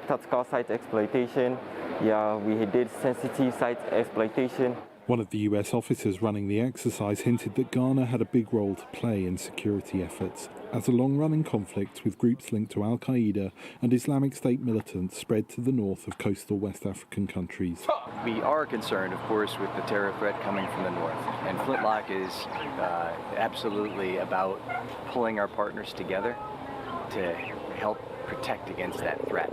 tactical site exploitation. Yeah, we did sensitive site exploitation. One of the US officers running the exercise hinted that Ghana had a big role to play in security efforts, as a long-running conflict with groups linked to Al-Qaeda and Islamic State militants spread to the north of coastal West African countries. We are concerned, of course, with the terror threat coming from the north, and Flintlock is absolutely about pulling our partners together to help protect against that threat.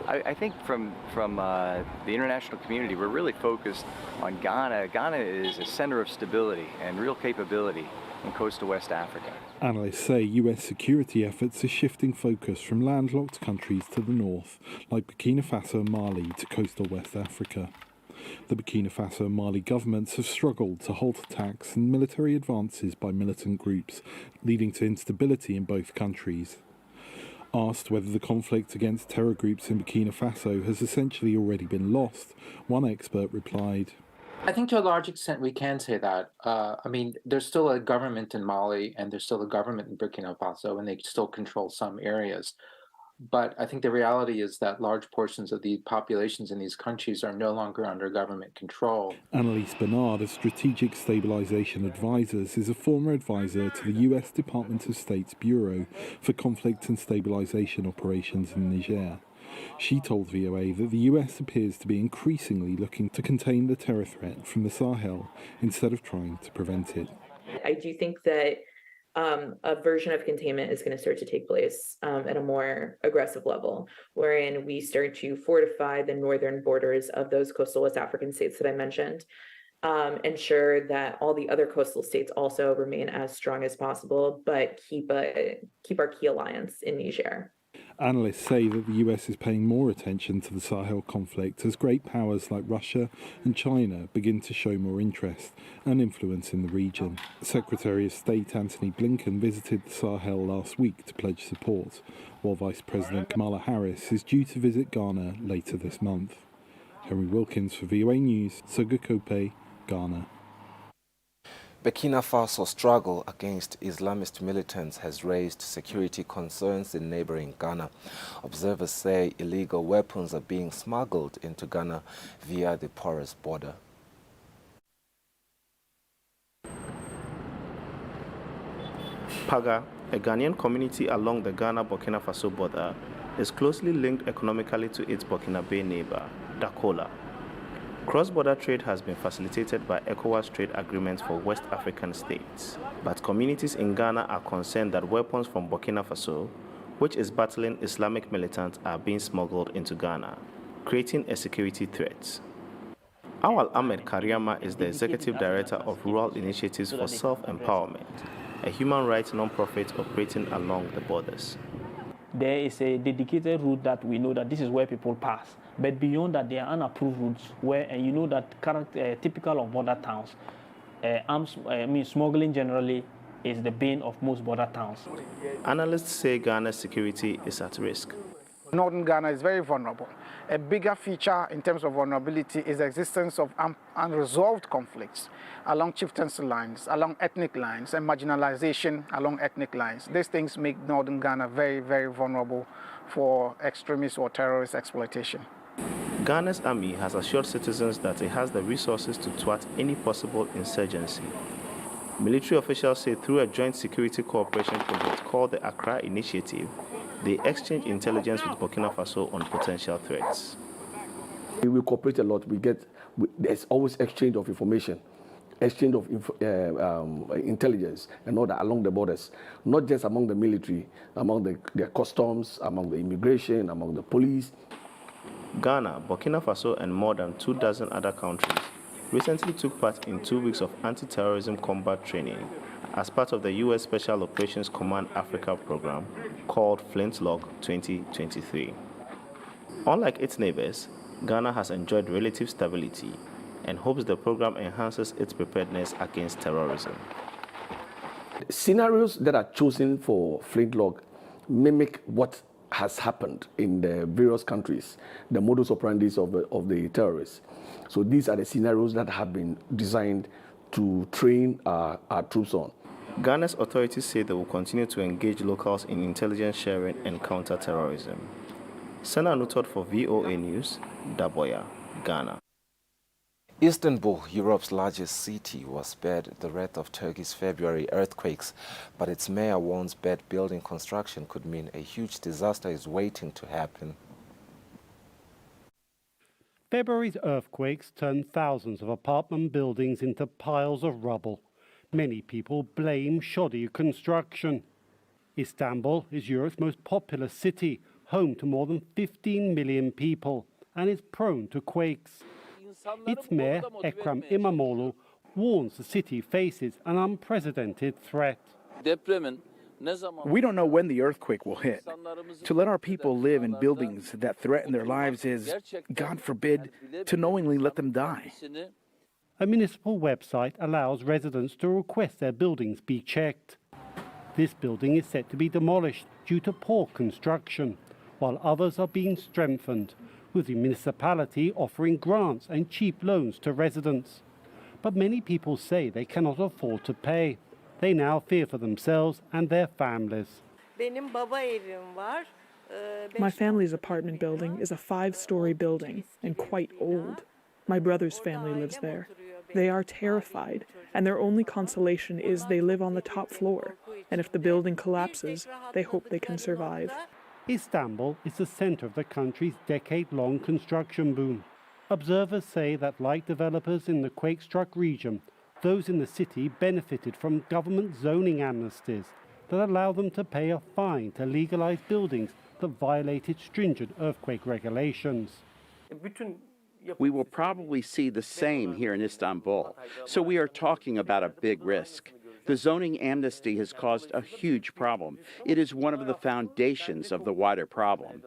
I think from the international community, we're really focused on Ghana. Ghana is a center of stability and real capability in coastal West Africa. Analysts say US security efforts are shifting focus from landlocked countries to the north, like Burkina Faso and Mali, to coastal West Africa. The Burkina Faso and Mali governments have struggled to halt attacks and military advances by militant groups, leading to instability in both countries. Asked whether the conflict against terror groups in Burkina Faso has essentially already been lost, one expert replied, I think to a large extent we can say that. I mean, there's still a government in Mali and there's still a government in Burkina Faso, and they still control some areas. But I think the reality is that large portions of the populations in these countries are no longer under government control. Annalise Bernard of Strategic Stabilization Advisors is a former advisor to the US Department of State's Bureau for Conflict and Stabilization Operations in Niger. She told VOA that the US appears to be increasingly looking to contain the terror threat from the Sahel instead of trying to prevent it. I do think that a version of containment is going to start to take place at a more aggressive level, wherein we start to fortify the northern borders of those coastal West African states that I mentioned, ensure that all the other coastal states also remain as strong as possible, but keep our key alliance in Niger. Analysts say that the US is paying more attention to the Sahel conflict as great powers like Russia and China begin to show more interest and influence in the region. Secretary of State Antony Blinken visited the Sahel last week to pledge support, while Vice President Kamala Harris is due to visit Ghana later this month. Henry Wilkins for VOA News, Sogakope, Ghana. Burkina Faso's struggle against Islamist militants has raised security concerns in neighboring Ghana. Observers say illegal weapons are being smuggled into Ghana via the porous border. Paga, a Ghanaian community along the Ghana-Burkina Faso border, is closely linked economically to its Burkinabe neighbor, Dakola. Cross-border trade has been facilitated by ECOWAS trade agreements for West African states. But communities in Ghana are concerned that weapons from Burkina Faso, which is battling Islamic militants, are being smuggled into Ghana, creating a security threat. Awal Ahmed Kariama is the Executive Director of Rural Initiatives for Self-Empowerment, a human rights non-profit operating along the borders. There is a dedicated route that we know that this is where people pass. But beyond that, there are unapproved routes where, and you know that typical of border towns, smuggling generally is the bane of most border towns. Analysts say Ghana's security is at risk. Northern Ghana is very vulnerable. A bigger feature in terms of vulnerability is the existence of unresolved conflicts along chieftaincy lines, along ethnic lines, and marginalization along ethnic lines. These things make Northern Ghana very, very vulnerable for extremist or terrorist exploitation. Ghana's army has assured citizens that it has the resources to thwart any possible insurgency. Military officials say through a joint security cooperation project called the Accra Initiative, they exchange intelligence with Burkina Faso on potential threats. We cooperate a lot. There's always exchange of information, exchange of intelligence and all that along the borders, not just among the military, among the customs, among the immigration, among the police. Ghana, Burkina Faso, and more than 24 other countries recently took part in 2 weeks of anti-terrorism combat training as part of the U.S. Special Operations Command Africa program called Flintlock 2023. Unlike its neighbors, Ghana has enjoyed relative stability and hopes the program enhances its preparedness against terrorism. Scenarios that are chosen for Flintlock mimic what has happened in the various countries, the modus operandi of the terrorists. So these are the scenarios that have been designed to train our troops on. Ghana's authorities say they will continue to engage locals in intelligence sharing and counter-terrorism. Sana Nutot for VOA News, Daboya, Ghana. Istanbul, Europe's largest city, was spared the wrath of Turkey's February earthquakes, but its mayor warns bad building construction could mean a huge disaster is waiting to happen. February's earthquakes turned thousands of apartment buildings into piles of rubble. Many people blame shoddy construction. Istanbul is Europe's most populous city, home to more than 15 million people, and is prone to quakes. Its mayor, Ekrem İmamoğlu, warns the city faces an unprecedented threat. We don't know when the earthquake will hit. To let our people live in buildings that threaten their lives is, God forbid, to knowingly let them die. A municipal website allows residents to request their buildings be checked. This building is set to be demolished due to poor construction, while others are being strengthened, with the municipality offering grants and cheap loans to residents. But many people say they cannot afford to pay. They now fear for themselves and their families. My family's apartment building is a 5-story building and quite old. My brother's family lives there. They are terrified, and their only consolation is they live on the top floor, and if the building collapses, they hope they can survive. Istanbul is the center of the country's decade-long construction boom. Observers say that, like developers in the quake-struck region, those in the city benefited from government zoning amnesties that allow them to pay a fine to legalize buildings that violated stringent earthquake regulations. We will probably see the same here in Istanbul, so we are talking about a big risk. The zoning amnesty has caused a huge problem. It is one of the foundations of the wider problem.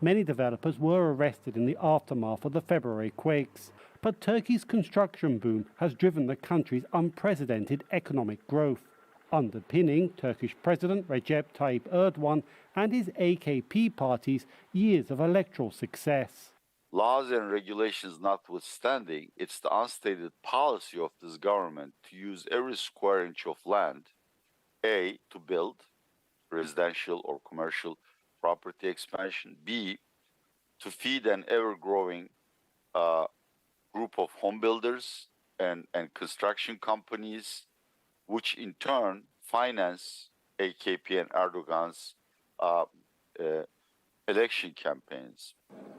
Many developers were arrested in the aftermath of the February quakes, but Turkey's construction boom has driven the country's unprecedented economic growth, underpinning Turkish President Recep Tayyip Erdogan and his AKP party's years of electoral success. Laws and regulations notwithstanding, it's the unstated policy of this government to use every square inch of land, A, to build residential or commercial property expansion, B, to feed an ever-growing group of home builders and construction companies, which in turn finance AKP and Erdogan's election campaigns.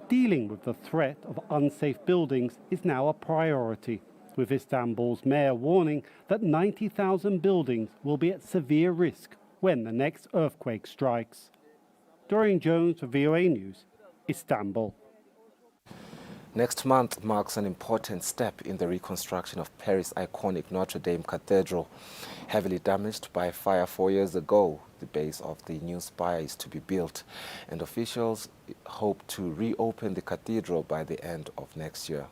Dealing with the threat of unsafe buildings is now a priority, with Istanbul's mayor warning that 90,000 buildings will be at severe risk when the next earthquake strikes. Dorian Jones for VOA News, Istanbul. Next month marks an important step in the reconstruction of Paris' iconic Notre Dame Cathedral. Heavily damaged by fire 4 years ago, the base of the new spire is to be built, and officials hope to reopen the cathedral by the end of next year.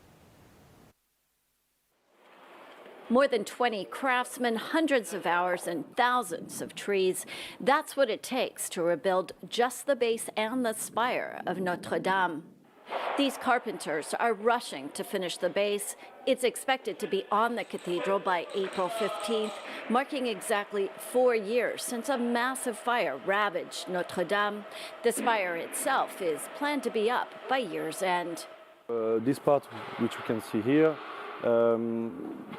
More than 20 craftsmen, hundreds of hours, and thousands of trees. That's what it takes to rebuild just the base and the spire of Notre Dame. These carpenters are rushing to finish the base. It's expected to be on the cathedral by April 15th, marking exactly 4 years since a massive fire ravaged Notre Dame. The spire itself is planned to be up by year's end. This part, which you can see here,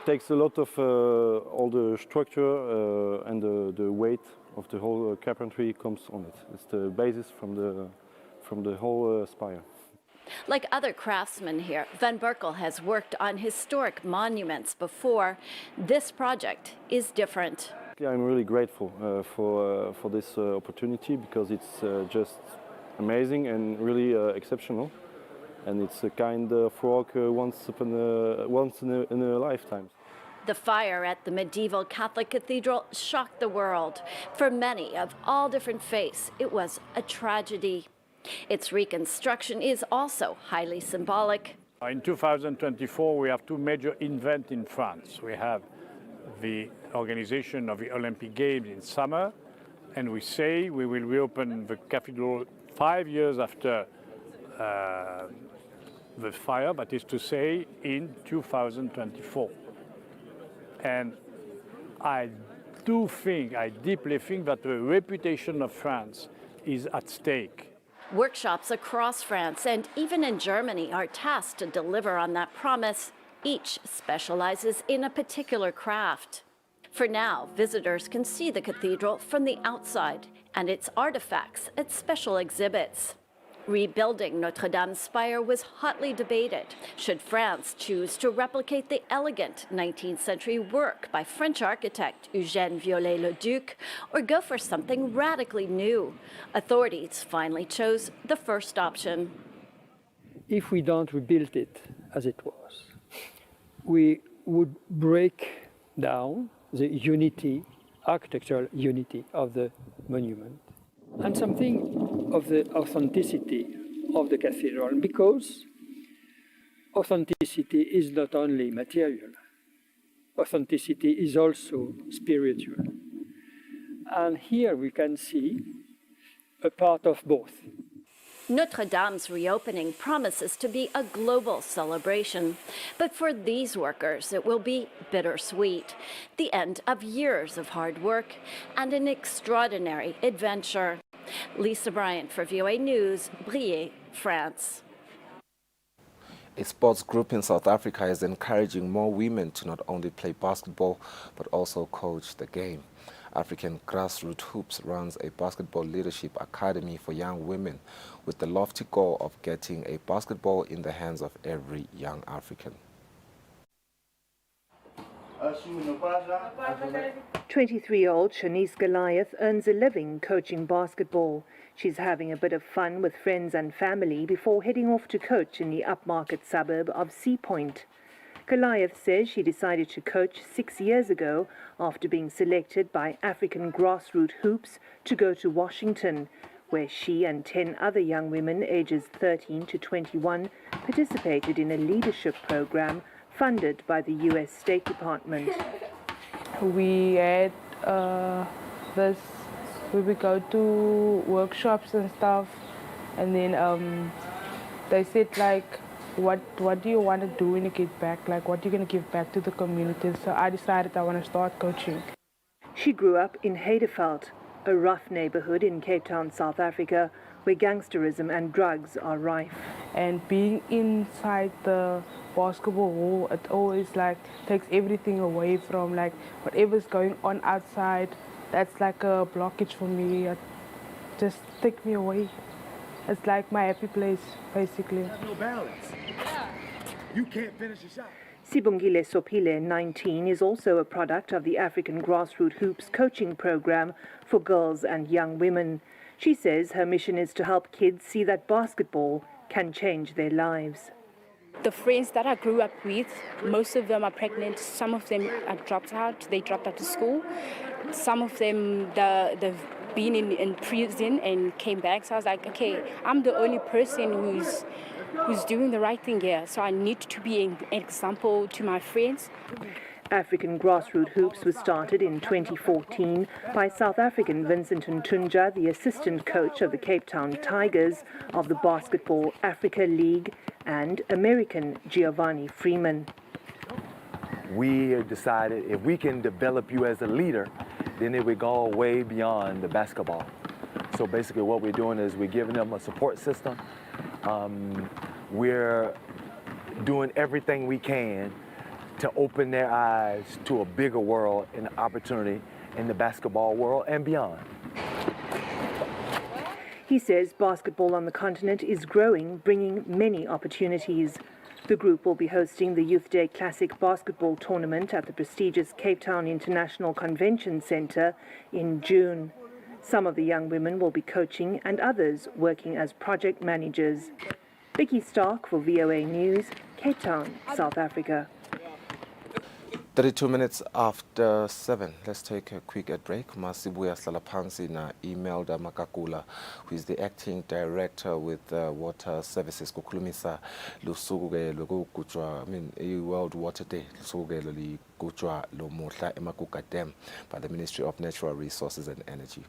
takes a lot of all the structure and the weight of the whole carpentry comes on it. It's the basis from the whole spire. Like other craftsmen here, Van Berkel has worked on historic monuments before. This project is different. I'm really grateful for this opportunity because it's just amazing and really exceptional. And it's a kind of work once in a lifetime. The fire at the medieval Catholic cathedral shocked the world. For many of all different faiths, it was a tragedy. Its reconstruction is also highly symbolic. In 2024, we have two major events in France. We have the organization of the Olympic Games in summer, and we say we will reopen the cathedral 5 years after the fire, that is to say, in 2024. And I deeply think that the reputation of France is at stake. Workshops across France and even in Germany are tasked to deliver on that promise. Each specializes in a particular craft. For now, visitors can see the cathedral from the outside and its artifacts at special exhibits. Rebuilding Notre Dame's spire was hotly debated. Should France choose to replicate the elegant 19th century work by French architect Eugène Viollet-le-Duc, or go for something radically new? Authorities finally chose the first option. If we don't rebuild it as it was, we would break down the unity, architectural unity of the monument, and something of the authenticity of the cathedral, because authenticity is not only material, authenticity is also spiritual. And here we can see a part of both. Notre Dame's reopening promises to be a global celebration, but for these workers it will be bittersweet, the end of years of hard work and an extraordinary adventure. Lisa Bryant for VOA News, Briey, France. A sports group in South Africa is encouraging more women to not only play basketball, but also coach the game. African Grassroots Hoops runs a basketball leadership academy for young women with the lofty goal of getting a basketball in the hands of every young African. 23-year-old Shanice Goliath earns a living coaching basketball. She's having a bit of fun with friends and family before heading off to coach in the upmarket suburb of Sea Point. Goliath says she decided to coach 6 years ago after being selected by African Grassroots Hoops to go to Washington, where she and 10 other young women ages 13 to 21 participated in a leadership program funded by the U.S. State Department. We had this, we would go to workshops and stuff, and then they said like, what do you want to do when you get back? Like, what are you going to give back to the community? So I decided I want to start coaching. She grew up in Heideveld, a rough neighborhood in Cape Town, South Africa, where gangsterism and drugs are rife. And being inside the basketball hall, it always like takes everything away from like whatever's going on outside. That's like a blockage for me. It just takes me away. It's like my happy place, basically. No balance. You can't finish a shot. Sibongile Sophile, 19, is also a product of the African Grassroots Hoops coaching program for girls and young women. She says her mission is to help kids see that basketball can change their lives. The friends that I grew up with, most of them are pregnant. Some of them are dropped out. They dropped out of school. Some of them, they've been in prison and came back. So I was like, okay, I'm the only person who's doing the right thing here. So I need to be an example to my friends. African Grassroots Hoops was started in 2014 by South African Vincent Ntunja, the assistant coach of the Cape Town Tigers of the Basketball Africa League, and American Giovanni Freeman. We decided if we can develop you as a leader, then it would go way beyond the basketball. So basically what we're doing is we're giving them a support system. We're doing everything we can to open their eyes to a bigger world and opportunity in the basketball world and beyond. He says basketball on the continent is growing, bringing many opportunities. The group will be hosting the Youth Day Classic basketball tournament at the prestigious Cape Town International Convention Centre in June. Some of the young women will be coaching and others working as project managers. Vicky Stark for VOA News, Cape Town, South Africa. 32 minutes after 7. Let's take a quick break. Masibuya Slalapansi na Imelda Makakula, who is the acting director with Water Services. Kukulumisa lusuke lokugujwa, World Water Day. Lusuke lokugujwa lomuhla emakuka Dam by the Ministry of Natural Resources and Energy.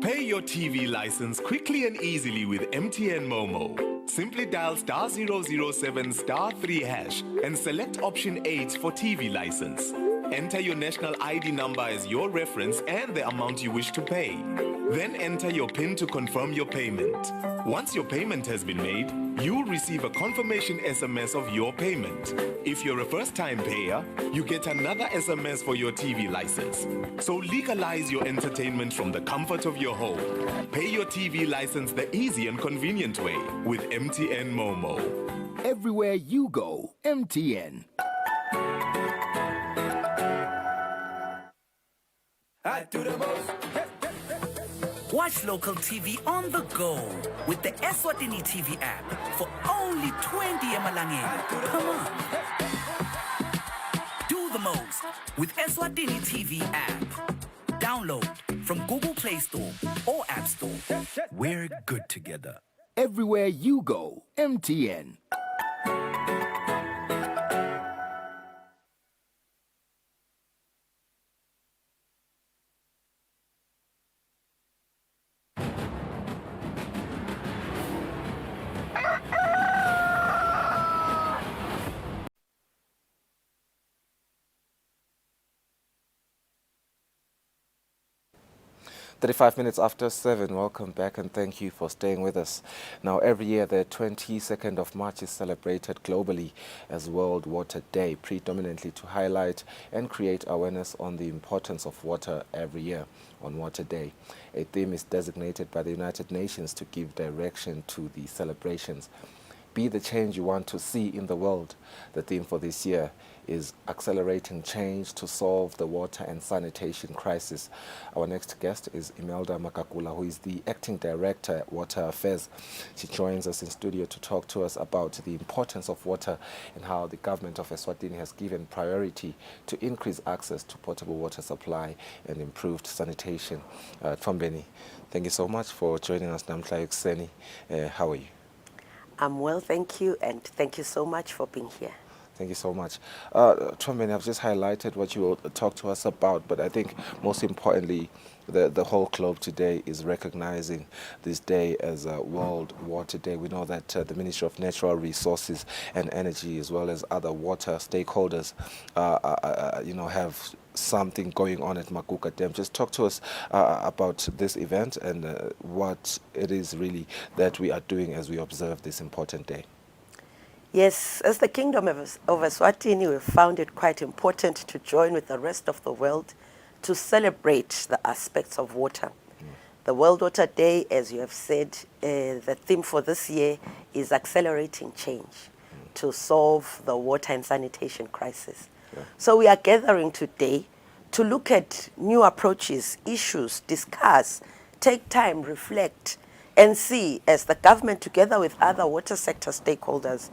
Pay your TV license quickly and easily with MTN Momo. Simply dial *007 *3 hash and select option 8 for TV license. Enter your national ID number as your reference and the amount you wish to pay. Then enter your PIN to confirm your payment. Once your payment has been made, you'll receive a confirmation SMS of your payment. If you're a first-time payer, you get another SMS for your TV license. So legalize your entertainment from the comfort of your home. Pay your TV license the easy and convenient way with MTN Momo. Everywhere you go, MTN. I do the most. Watch local TV on the go with the Eswatini TV app for only 20 emalangeni. Come on. Do the most with Eswatini TV app. Download from Google Play Store or App Store. We're good together. Everywhere you go, MTN. Thirty-five minutes after 7, welcome back and thank you for staying with us. Now, every year the 22nd of March is celebrated globally as World Water Day, predominantly to highlight and create awareness on the importance of water every year on Water Day. A theme is designated by the United Nations to give direction to the celebrations. Be the change you want to see in the world. The theme for this year is accelerating change to solve the water and sanitation crisis. Our next guest is Imelda Makakula, who is the acting director at Water Affairs. She joins us in studio to talk to us about the importance of water and how the government of Eswatini has given priority to increase access to potable water supply and improved sanitation. Tombeni, thank you so much for joining us. Namtla Yukseni, how are you? I'm well, thank you, and thank you so much for being here. Thank you so much. Tombeni, I've just highlighted what you will talk to us about, but I think most importantly, the whole globe today is recognizing this day as a World Water Day. We know that the Ministry of Natural Resources and Energy, as well as other water stakeholders, have something going on at Makuka Dam. Just talk to us about this event and what it is really that we are doing as we observe this important day. Yes, as the Kingdom of Eswatini, we found it quite important to join with the rest of the world to celebrate the aspects of water. The World Water Day, as you have said, the theme for this year is accelerating change to solve the water and sanitation crisis. So we are gathering today to look at new approaches, issues, discuss, take time, reflect, and see, as the government together with other water sector stakeholders,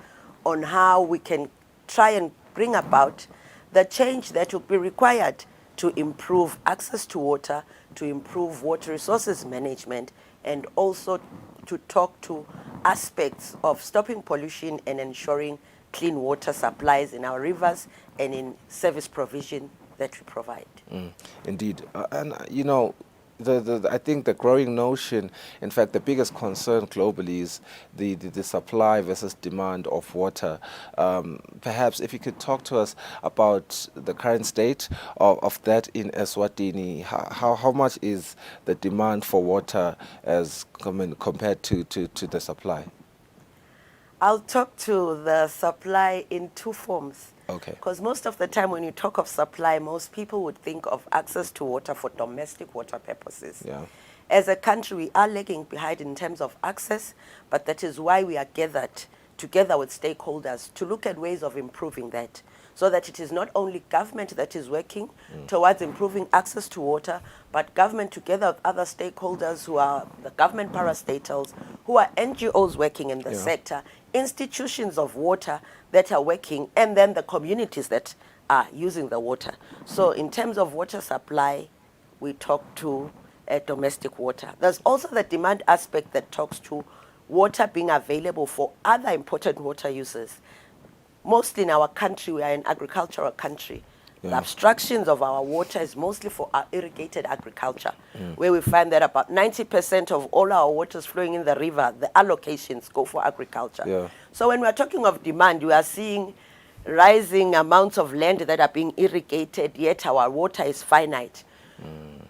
on how we can try and bring about the change that will be required to improve access to water, to improve water resources management, and also to talk to aspects of stopping pollution and ensuring clean water supplies in our rivers and in service provision that we provide. Indeed. And, you know, I think the growing notion, in fact, the biggest concern globally is the supply versus demand of water. Perhaps if you could talk to us about the current state of that in Eswatini, how much is the demand for water as compared to the supply? I'll talk to the supply in two forms. Okay. Because most of the time when you talk of supply, most people would think of access to water for domestic water purposes. Yeah. As a country, we are lagging behind in terms of access, but that is why we are gathered together with stakeholders to look at ways of improving that, so that it is not only government that is working towards improving access to water, but government together with other stakeholders who are the government parastatals, who are NGOs working in the sector, institutions of water that are working, and then the communities that are using the water. So in terms of water supply, we talk to domestic water. There's also the demand aspect that talks to water being available for other important water uses. Mostly in our country, we are an agricultural country. The abstractions of our water is mostly for our irrigated agriculture, where we find that about 90% of all our waters flowing in the river, the allocations go for agriculture. So when we're talking of demand, we are seeing rising amounts of land that are being irrigated, yet our water is finite.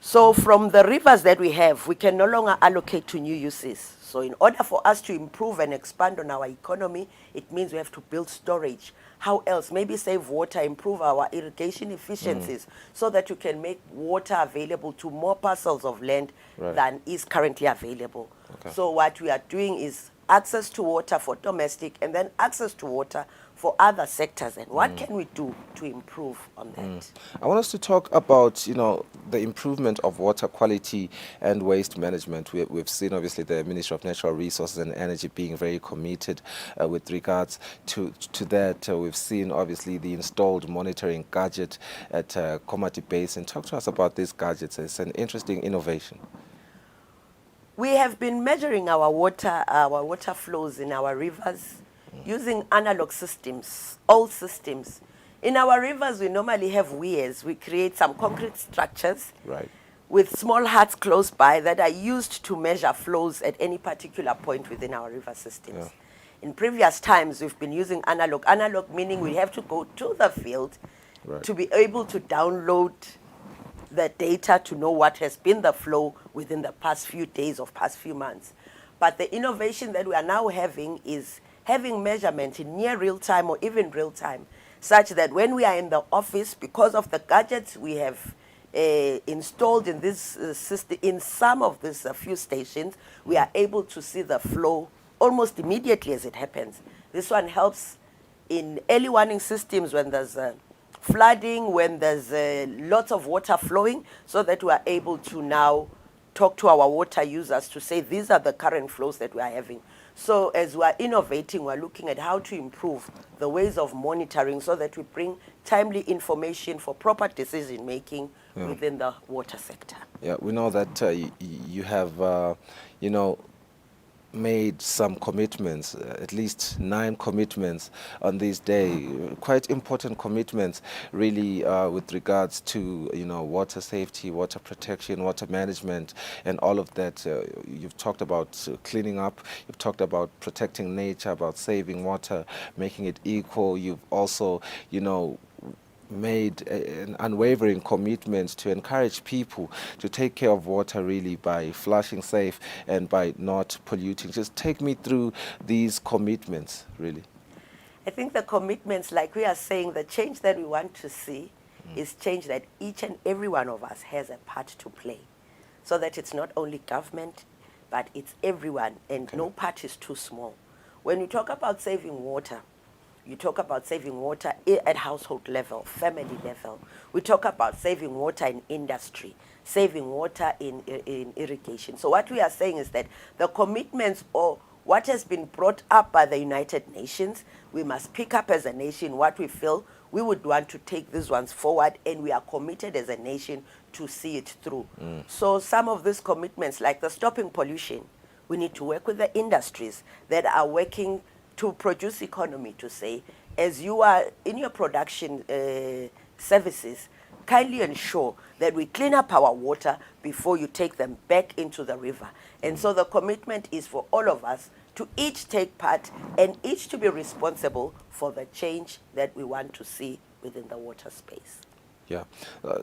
So from the rivers that we have, we can no longer allocate to new uses. So in order for us to improve and expand on our economy, it means we have to build storage. How else? Maybe save water, improve our irrigation efficiencies, so that you can make water available to more parcels of land than is currently available. So what we are doing is access to water for domestic and then access to water for other sectors. And what can we do to improve on that? I want us to talk about, you know, the improvement of water quality and waste management. We've seen, obviously, the Ministry of Natural Resources and Energy being very committed with regards to that. We've seen, obviously, the installed monitoring gadget at Komati Basin. Talk to us about these gadgets. It's an interesting innovation. We have been measuring our water flows in our rivers using analog systems, old systems. In our rivers, we normally have weirs. We create some concrete structures with small huts close by that are used to measure flows at any particular point within our river systems. In previous times, we've been using analog. Analog meaning we have to go to the field to be able to download the data to know what has been the flow within the past few days or past few months. But the innovation that we are now having is having measurement in near real time or even real time, such that when we are in the office, because of the gadgets we have installed in this system, in some of these few stations, we are able to see the flow almost immediately as it happens. This one helps in early warning systems when there's flooding, when there's lots of water flowing, so that we are able to now talk to our water users to say these are the current flows that we are having. So as we are innovating, we're looking at how to improve the ways of monitoring so that we bring timely information for proper decision making within the water sector. Yeah, we know that you have, you know, made some commitments, at least 9 commitments on this day, quite important commitments really with regards to, you know, water safety, water protection, water management, and all of that. You've talked about cleaning up, you've talked about protecting nature, about saving water, making it equal. You've also, you know, made an unwavering commitment to encourage people to take care of water really by flushing safe and by not polluting. Just take me through these commitments, really. I think the commitments, like we are saying, the change that we want to see is change that each and every one of us has a part to play, so that it's not only government, but it's everyone, and no part is too small. When you talk about saving water, you talk about saving water at household level, family level. We talk about saving water in industry, saving water in irrigation. So what we are saying is that the commitments or what has been brought up by the United Nations, we must pick up as a nation what we feel we would want to take these ones forward, and we are committed as a nation to see it through. So some of these commitments, like the stopping pollution, we need to work with the industries that are working to produce economy, to say, as you are in your production services, kindly ensure that we clean up our water before you take them back into the river. And so the commitment is for all of us to each take part and each to be responsible for the change that we want to see within the water space. Yeah.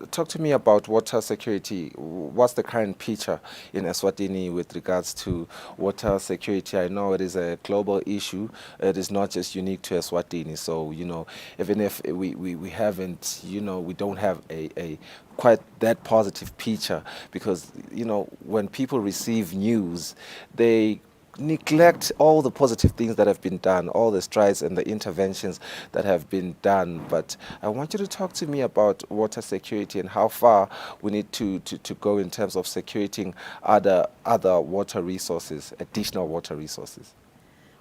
Talk to me about water security. What's the current picture in Eswatini with regards to water security? I know it is a global issue. It is not just unique to Eswatini. So, you know, even if we haven't, you know, we don't have a quite that positive picture, because, you know, when people receive news, they neglect all the positive things that have been done, all the strides and the interventions that have been done. But I want you to talk to me about water security and how far we need to go in terms of securing other water resources, additional water resources.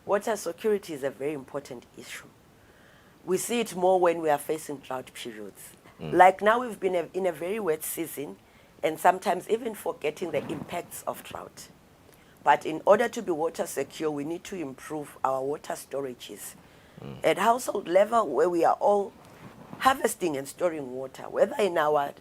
Water security is a very important issue. We see it more when we are facing drought periods. Like now we've been in a very wet season, and sometimes even forgetting the impacts of drought. But in order to be water secure, we need to improve our water storages. At household level, where we are all harvesting and storing water, whether in our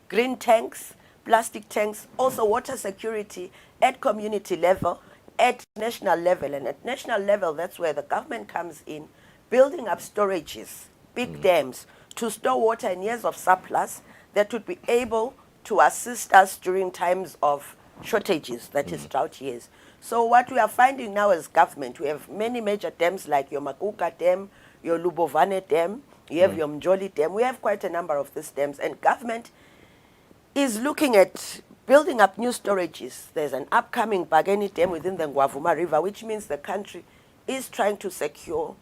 green tanks, plastic tanks, also water security at community level, at national level. And at national level, that's where the government comes in, building up storages, big dams, to store water in years of surplus that would be able to assist us during times of shortages, that is drought years. So what we are finding now as government, we have many major dams like your Makuka Dam, your Lubovane Dam, you have your Mjoli Dam. We have quite a number of these dams, and government is looking at building up new storages. There's an upcoming Bageni Dam within the Ngwavuma River, which means the country is trying to secure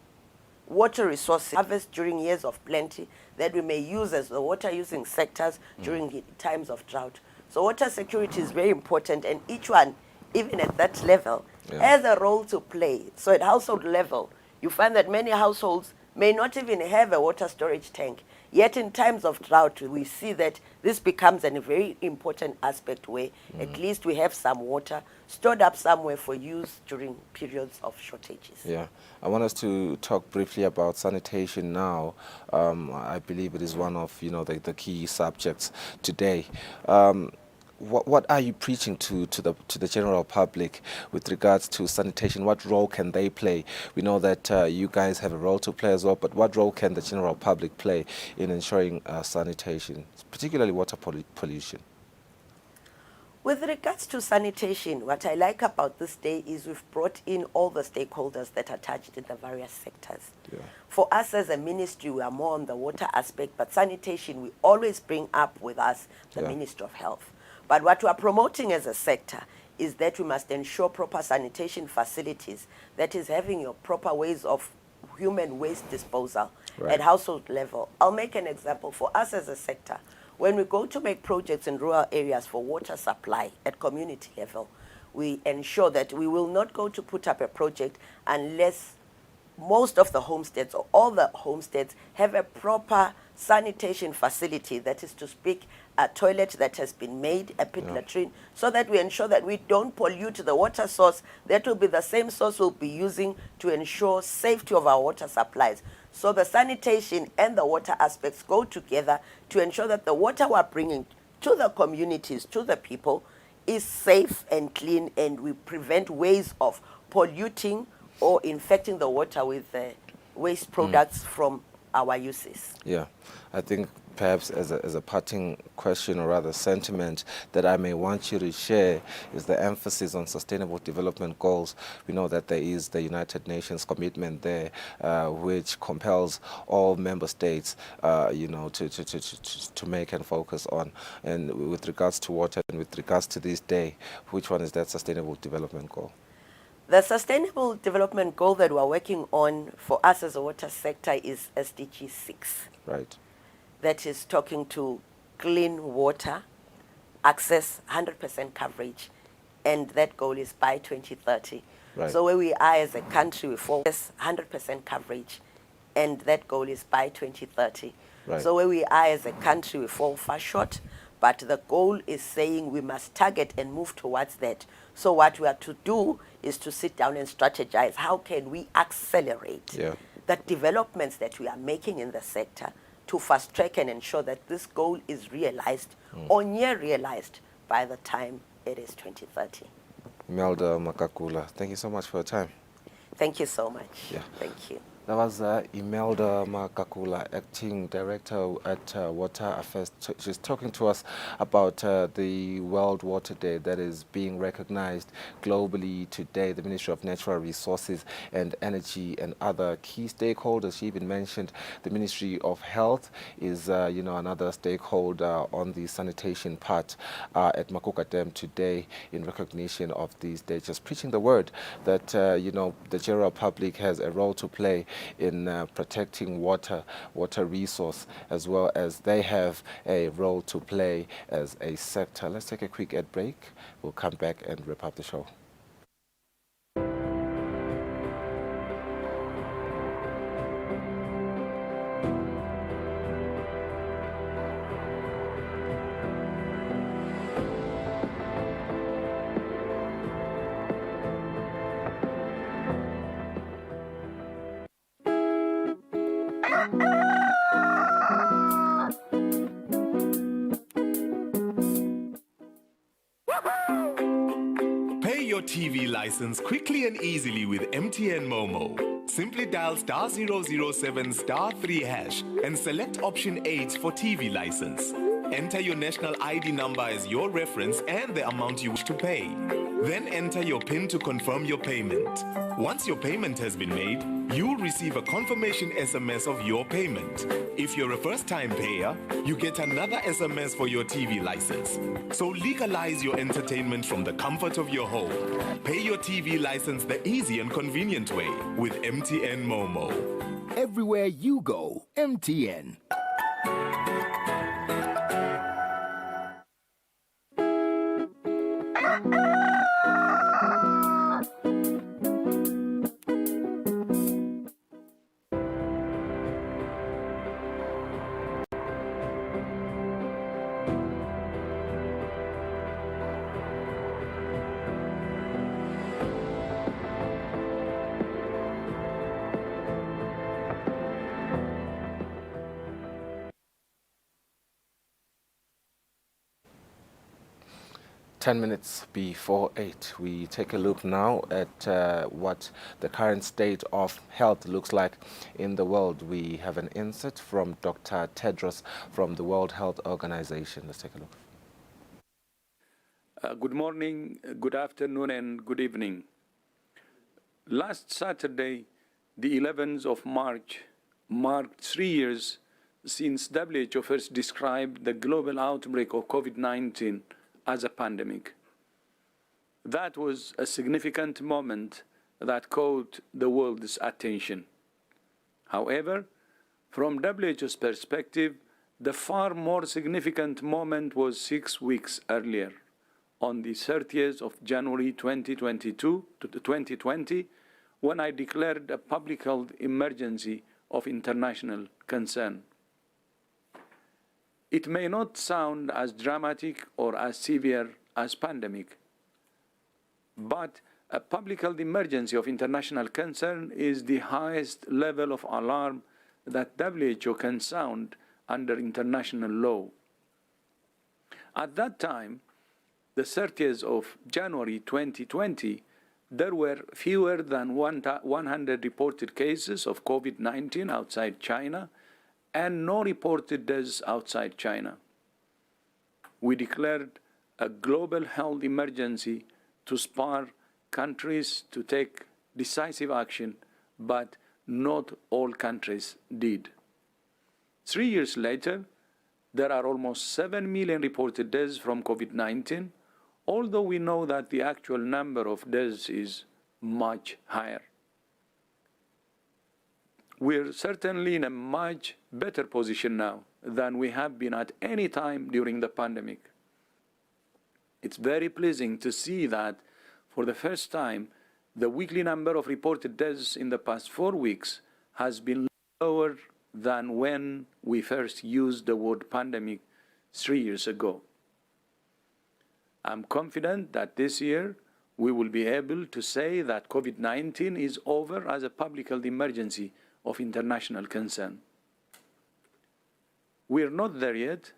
water resources, harvest during years of plenty, that we may use as the water-using sectors during times of drought. So water security is very important, and each one, even at that level, has a role to play. So at household level, you find that many households may not even have a water storage tank. Yet in times of drought, we see that this becomes a very important aspect where at least we have some water stored up somewhere for use during periods of shortages. Yeah, I want us to talk briefly about sanitation now. I believe it is one of, you know, the key subjects today. What are you preaching to the general public with regards to sanitation? What role can they play? We know that you guys have a role to play as well, but what role can the general public play in ensuring sanitation, particularly water pollution? With regards to sanitation, what I like about this day is we've brought in all the stakeholders that are touched in the various sectors. For us as a ministry, we are more on the water aspect, but sanitation, we always bring up with us the Ministry of Health. But what we are promoting as a sector is that we must ensure proper sanitation facilities, that is having your proper ways of human waste disposal at household level. I'll make an example. For us as a sector, when we go to make projects in rural areas for water supply at community level, we ensure that we will not go to put up a project unless most of the homesteads or all the homesteads have a proper sanitation facility, that is to speak, a toilet that has been made, a pit latrine, so that we ensure that we don't pollute the water source. That will be the same source we'll be using to ensure safety of our water supplies. So the sanitation and the water aspects go together to ensure that the water we're bringing to the communities, to the people, is safe and clean, and we prevent ways of polluting or infecting the water with waste products from our uses. Yeah, I think Perhaps as a parting question, or rather sentiment, that I may want you to share is the emphasis on sustainable development goals. We know that there is the United Nations commitment there, which compels all member states, to make and focus on. And with regards to water and with regards to this day, which one is that sustainable development goal? The sustainable development goal that we're working on for us as a water sector is SDG 6. Right. That is talking to clean water, access, 100% coverage, and that goal is by 2030. Right. So where we are as a country, we focus 100% coverage, and that goal is by 2030. Right. So where we are as a country, we fall far short, but the goal is saying we must target and move towards that. So what we are to do is to sit down and strategize. How can we accelerate the developments that we are making in the sector to fast track and ensure that this goal is realized or near realized by the time it is 2030. Imelda Makakula, thank you so much for your time. Thank you so much. Yeah. Thank you. That was Imelda Makakula, Acting Director at Water Affairs. She's talking to us about the World Water Day that is being recognized globally today. The Ministry of Natural Resources and Energy and other key stakeholders. She even mentioned the Ministry of Health is, another stakeholder on the sanitation part at Makuka Dam today in recognition of these days. Just preaching the word that, the general public has a role to play in protecting water resource, as well as they have a role to play as a sector. Let's take a quick ad break. We'll come back and wrap up the show. Pay your TV license quickly and easily with MTN Momo. Simply dial *007 *3 hash and select option 8 for TV license. Enter your national ID number as your reference and the amount you wish to pay. Then enter your PIN to confirm your payment. Once your payment has been made, you'll receive a confirmation SMS of your payment. If you're a first-time payer, you get another SMS for your TV license. So legalize your entertainment from the comfort of your home. Pay your TV license the easy and convenient way with MTN Momo. Everywhere you go, MTN. Ten minutes before 8, we take a look now at what the current state of health looks like in the world. We have an insert from Dr. Tedros from the World Health Organization. Let's take a look. Good morning, good afternoon, and good evening. Last Saturday, the 11th of March, marked 3 years since WHO first described the global outbreak of COVID-19 as a pandemic. That was a significant moment that caught the world's attention. However, from WHO's perspective, the far more significant moment was 6 weeks earlier, on the 30th of January 2020, when I declared a public health emergency of international concern. It may not sound as dramatic or as severe as pandemic, but a public health emergency of international concern is the highest level of alarm that WHO can sound under international law. At that time, the 30th of January 2020, there were fewer than 100 reported cases of COVID-19 outside China, and no reported deaths outside China. We declared a global health emergency to spur countries to take decisive action, but not all countries did. 3 years later, there are almost 7 million reported deaths from COVID-19, although we know that the actual number of deaths is much higher. We're certainly in a much better position now than we have been at any time during the pandemic. It's very pleasing to see that for the first time, the weekly number of reported deaths in the past 4 weeks has been lower than when we first used the word pandemic 3 years ago. I'm confident that this year we will be able to say that COVID-19 is over as a public health emergency of international concern. We're not there yet.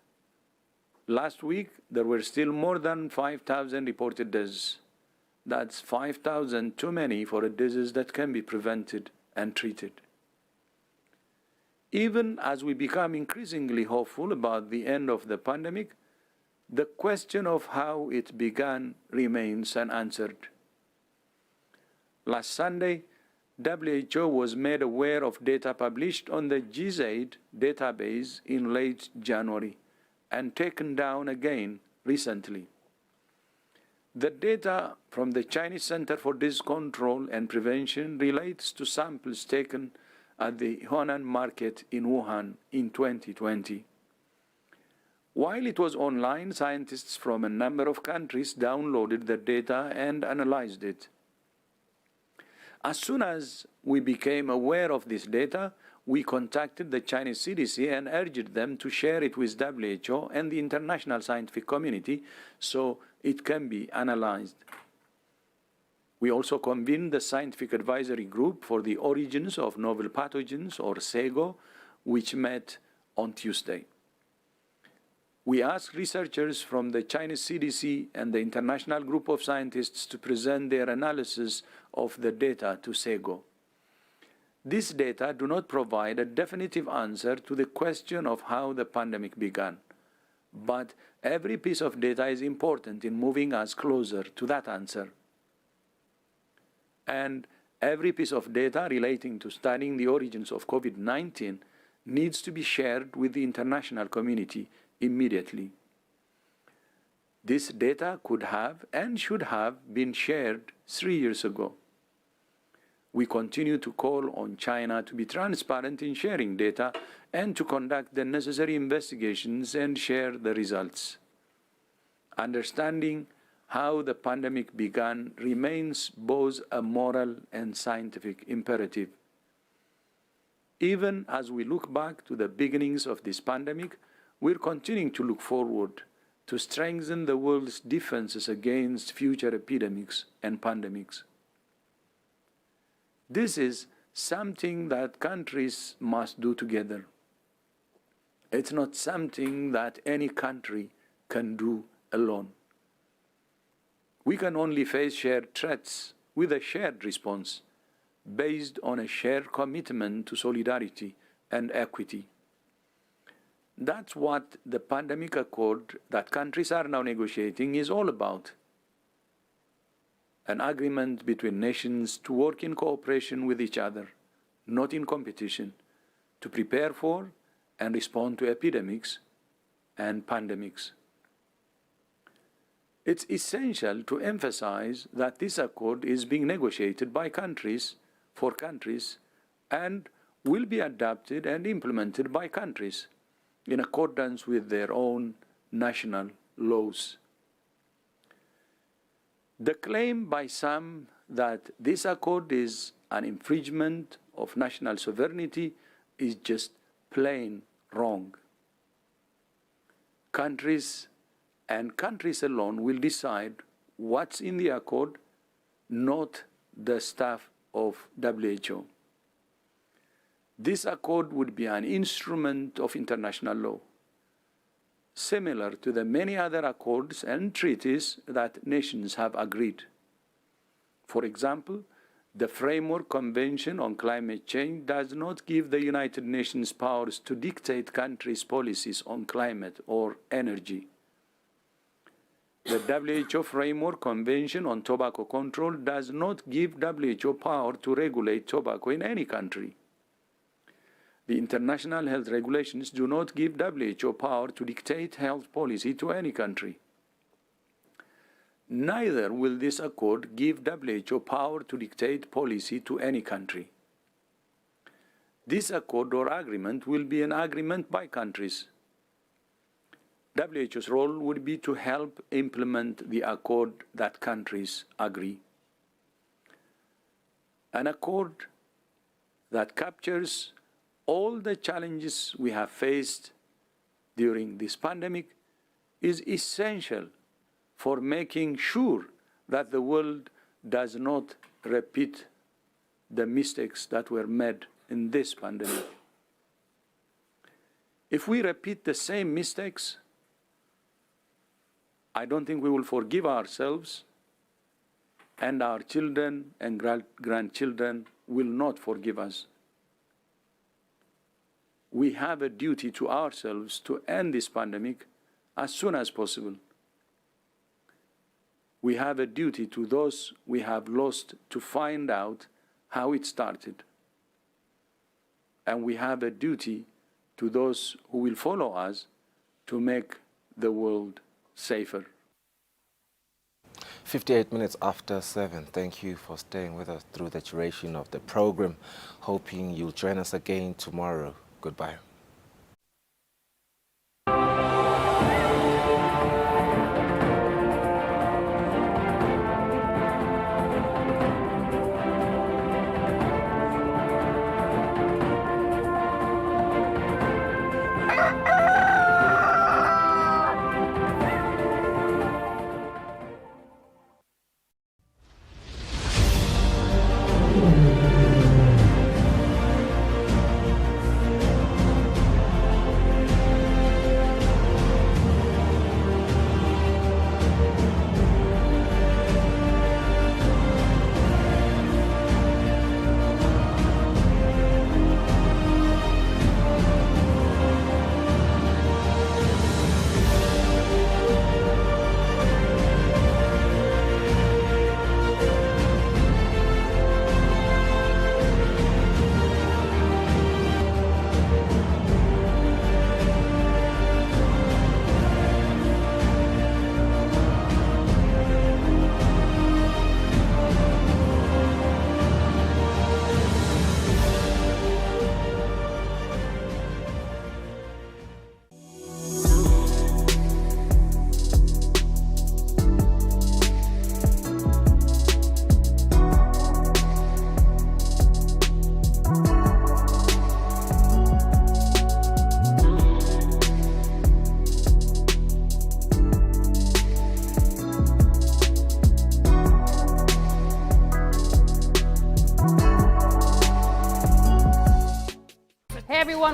Last week, there were still more than 5,000 reported deaths. That's 5,000 too many for a disease that can be prevented and treated. Even as we become increasingly hopeful about the end of the pandemic, the question of how it began remains unanswered. Last Sunday, WHO was made aware of data published on the GZ database in late January and taken down again recently. The data from the Chinese Center for Disease Control and Prevention relates to samples taken at the Huanan market in Wuhan in 2020. While it was online, scientists from a number of countries downloaded the data and analyzed it. As soon as we became aware of this data, we contacted the Chinese CDC and urged them to share it with WHO and the international scientific community so it can be analyzed. We also convened the Scientific Advisory Group for the Origins of Novel Pathogens, or SEGO, which met on Tuesday. We asked researchers from the Chinese CDC and the International Group of Scientists to present their analysis of the data to SEGO. These data do not provide a definitive answer to the question of how the pandemic began, but every piece of data is important in moving us closer to that answer. And every piece of data relating to studying the origins of COVID-19 needs to be shared with the international community immediately. This data could have and should have been shared 3 years ago. We continue to call on China to be transparent in sharing data and to conduct the necessary investigations and share the results. Understanding how the pandemic began remains both a moral and scientific imperative. Even as we look back to the beginnings of this pandemic, we're continuing to look forward to strengthen the world's defenses against future epidemics and pandemics. This is something that countries must do together. It's not something that any country can do alone. We can only face shared threats with a shared response based on a shared commitment to solidarity and equity. That's what the pandemic accord that countries are now negotiating is all about. An agreement between nations to work in cooperation with each other, not in competition, to prepare for and respond to epidemics and pandemics. It's essential to emphasize that this accord is being negotiated by countries, for countries, and will be adopted and implemented by countries in accordance with their own national laws. The claim by some that this accord is an infringement of national sovereignty is just plain wrong. Countries and countries alone will decide what's in the accord, not the staff of WHO. This accord would be an instrument of international law, similar to the many other accords and treaties that nations have agreed. For example, The Framework Convention on Climate Change does not give the United Nations powers to dictate countries' policies on climate or energy. The WHO Framework Convention on Tobacco Control does not give WHO power to regulate tobacco in any country. The international health regulations do not give WHO power to dictate health policy to any country. Neither will this accord give WHO power to dictate policy to any country. This accord or agreement will be an agreement by countries. WHO's role would be to help implement the accord that countries agree. An accord that captures all the challenges we have faced during this pandemic is essential for making sure that the world does not repeat the mistakes that were made in this pandemic. If we repeat the same mistakes, I don't think we will forgive ourselves, and our children and grandchildren will not forgive us. We have a duty to ourselves to end this pandemic as soon as possible. We have a duty to those we have lost to find out how it started. And we have a duty to those who will follow us to make the world safer. 58 minutes after 7. Thank you for staying with us through the duration of the program. Hoping you'll join us again tomorrow. Goodbye.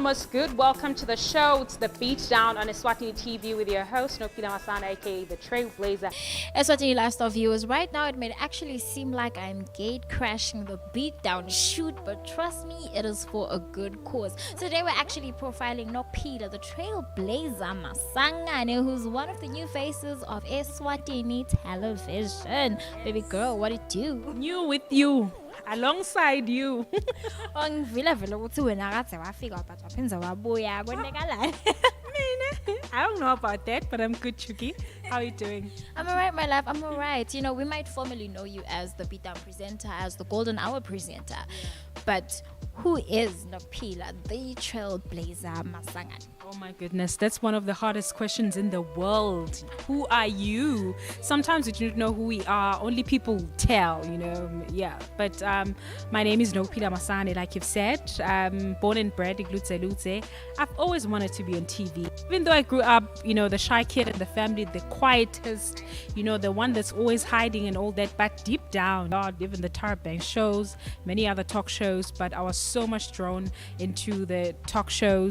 What's good? Welcome to the show. It's the Beat Down on Eswatini TV with your host Nopila Masana, aka the Trailblazer. Eswatini lifestyle viewers, right now it may actually seem like I'm gate crashing the Beat Down shoot, but trust me, it is for a good cause. Today we're actually profiling Nopila, the Trailblazer Masangane, who's one of the new faces of Eswatini television. Baby girl, what it do? New with you. Alongside you. I don't know about that, but I'm good, Chuki. How are you doing? I'm alright, my love. I'm alright. You know, we might formally know you as the Beatdown presenter, as the Golden Hour presenter. But who is Nopila, the Trailblazer Masangane? Oh my goodness, that's one of the hardest questions in the world. Who are you? Sometimes we don't know who we are. Only people tell, you know. Yeah. But my name is Nopila Masane, like you've said. Born and bred in Lutse. I've always wanted to be on TV. Even though I grew up, you know, the shy kid in the family, the quietest, you know, the one that's always hiding and all that. But deep down, God, even the Tarbank shows, many other talk shows, but I was so much drawn into the talk shows.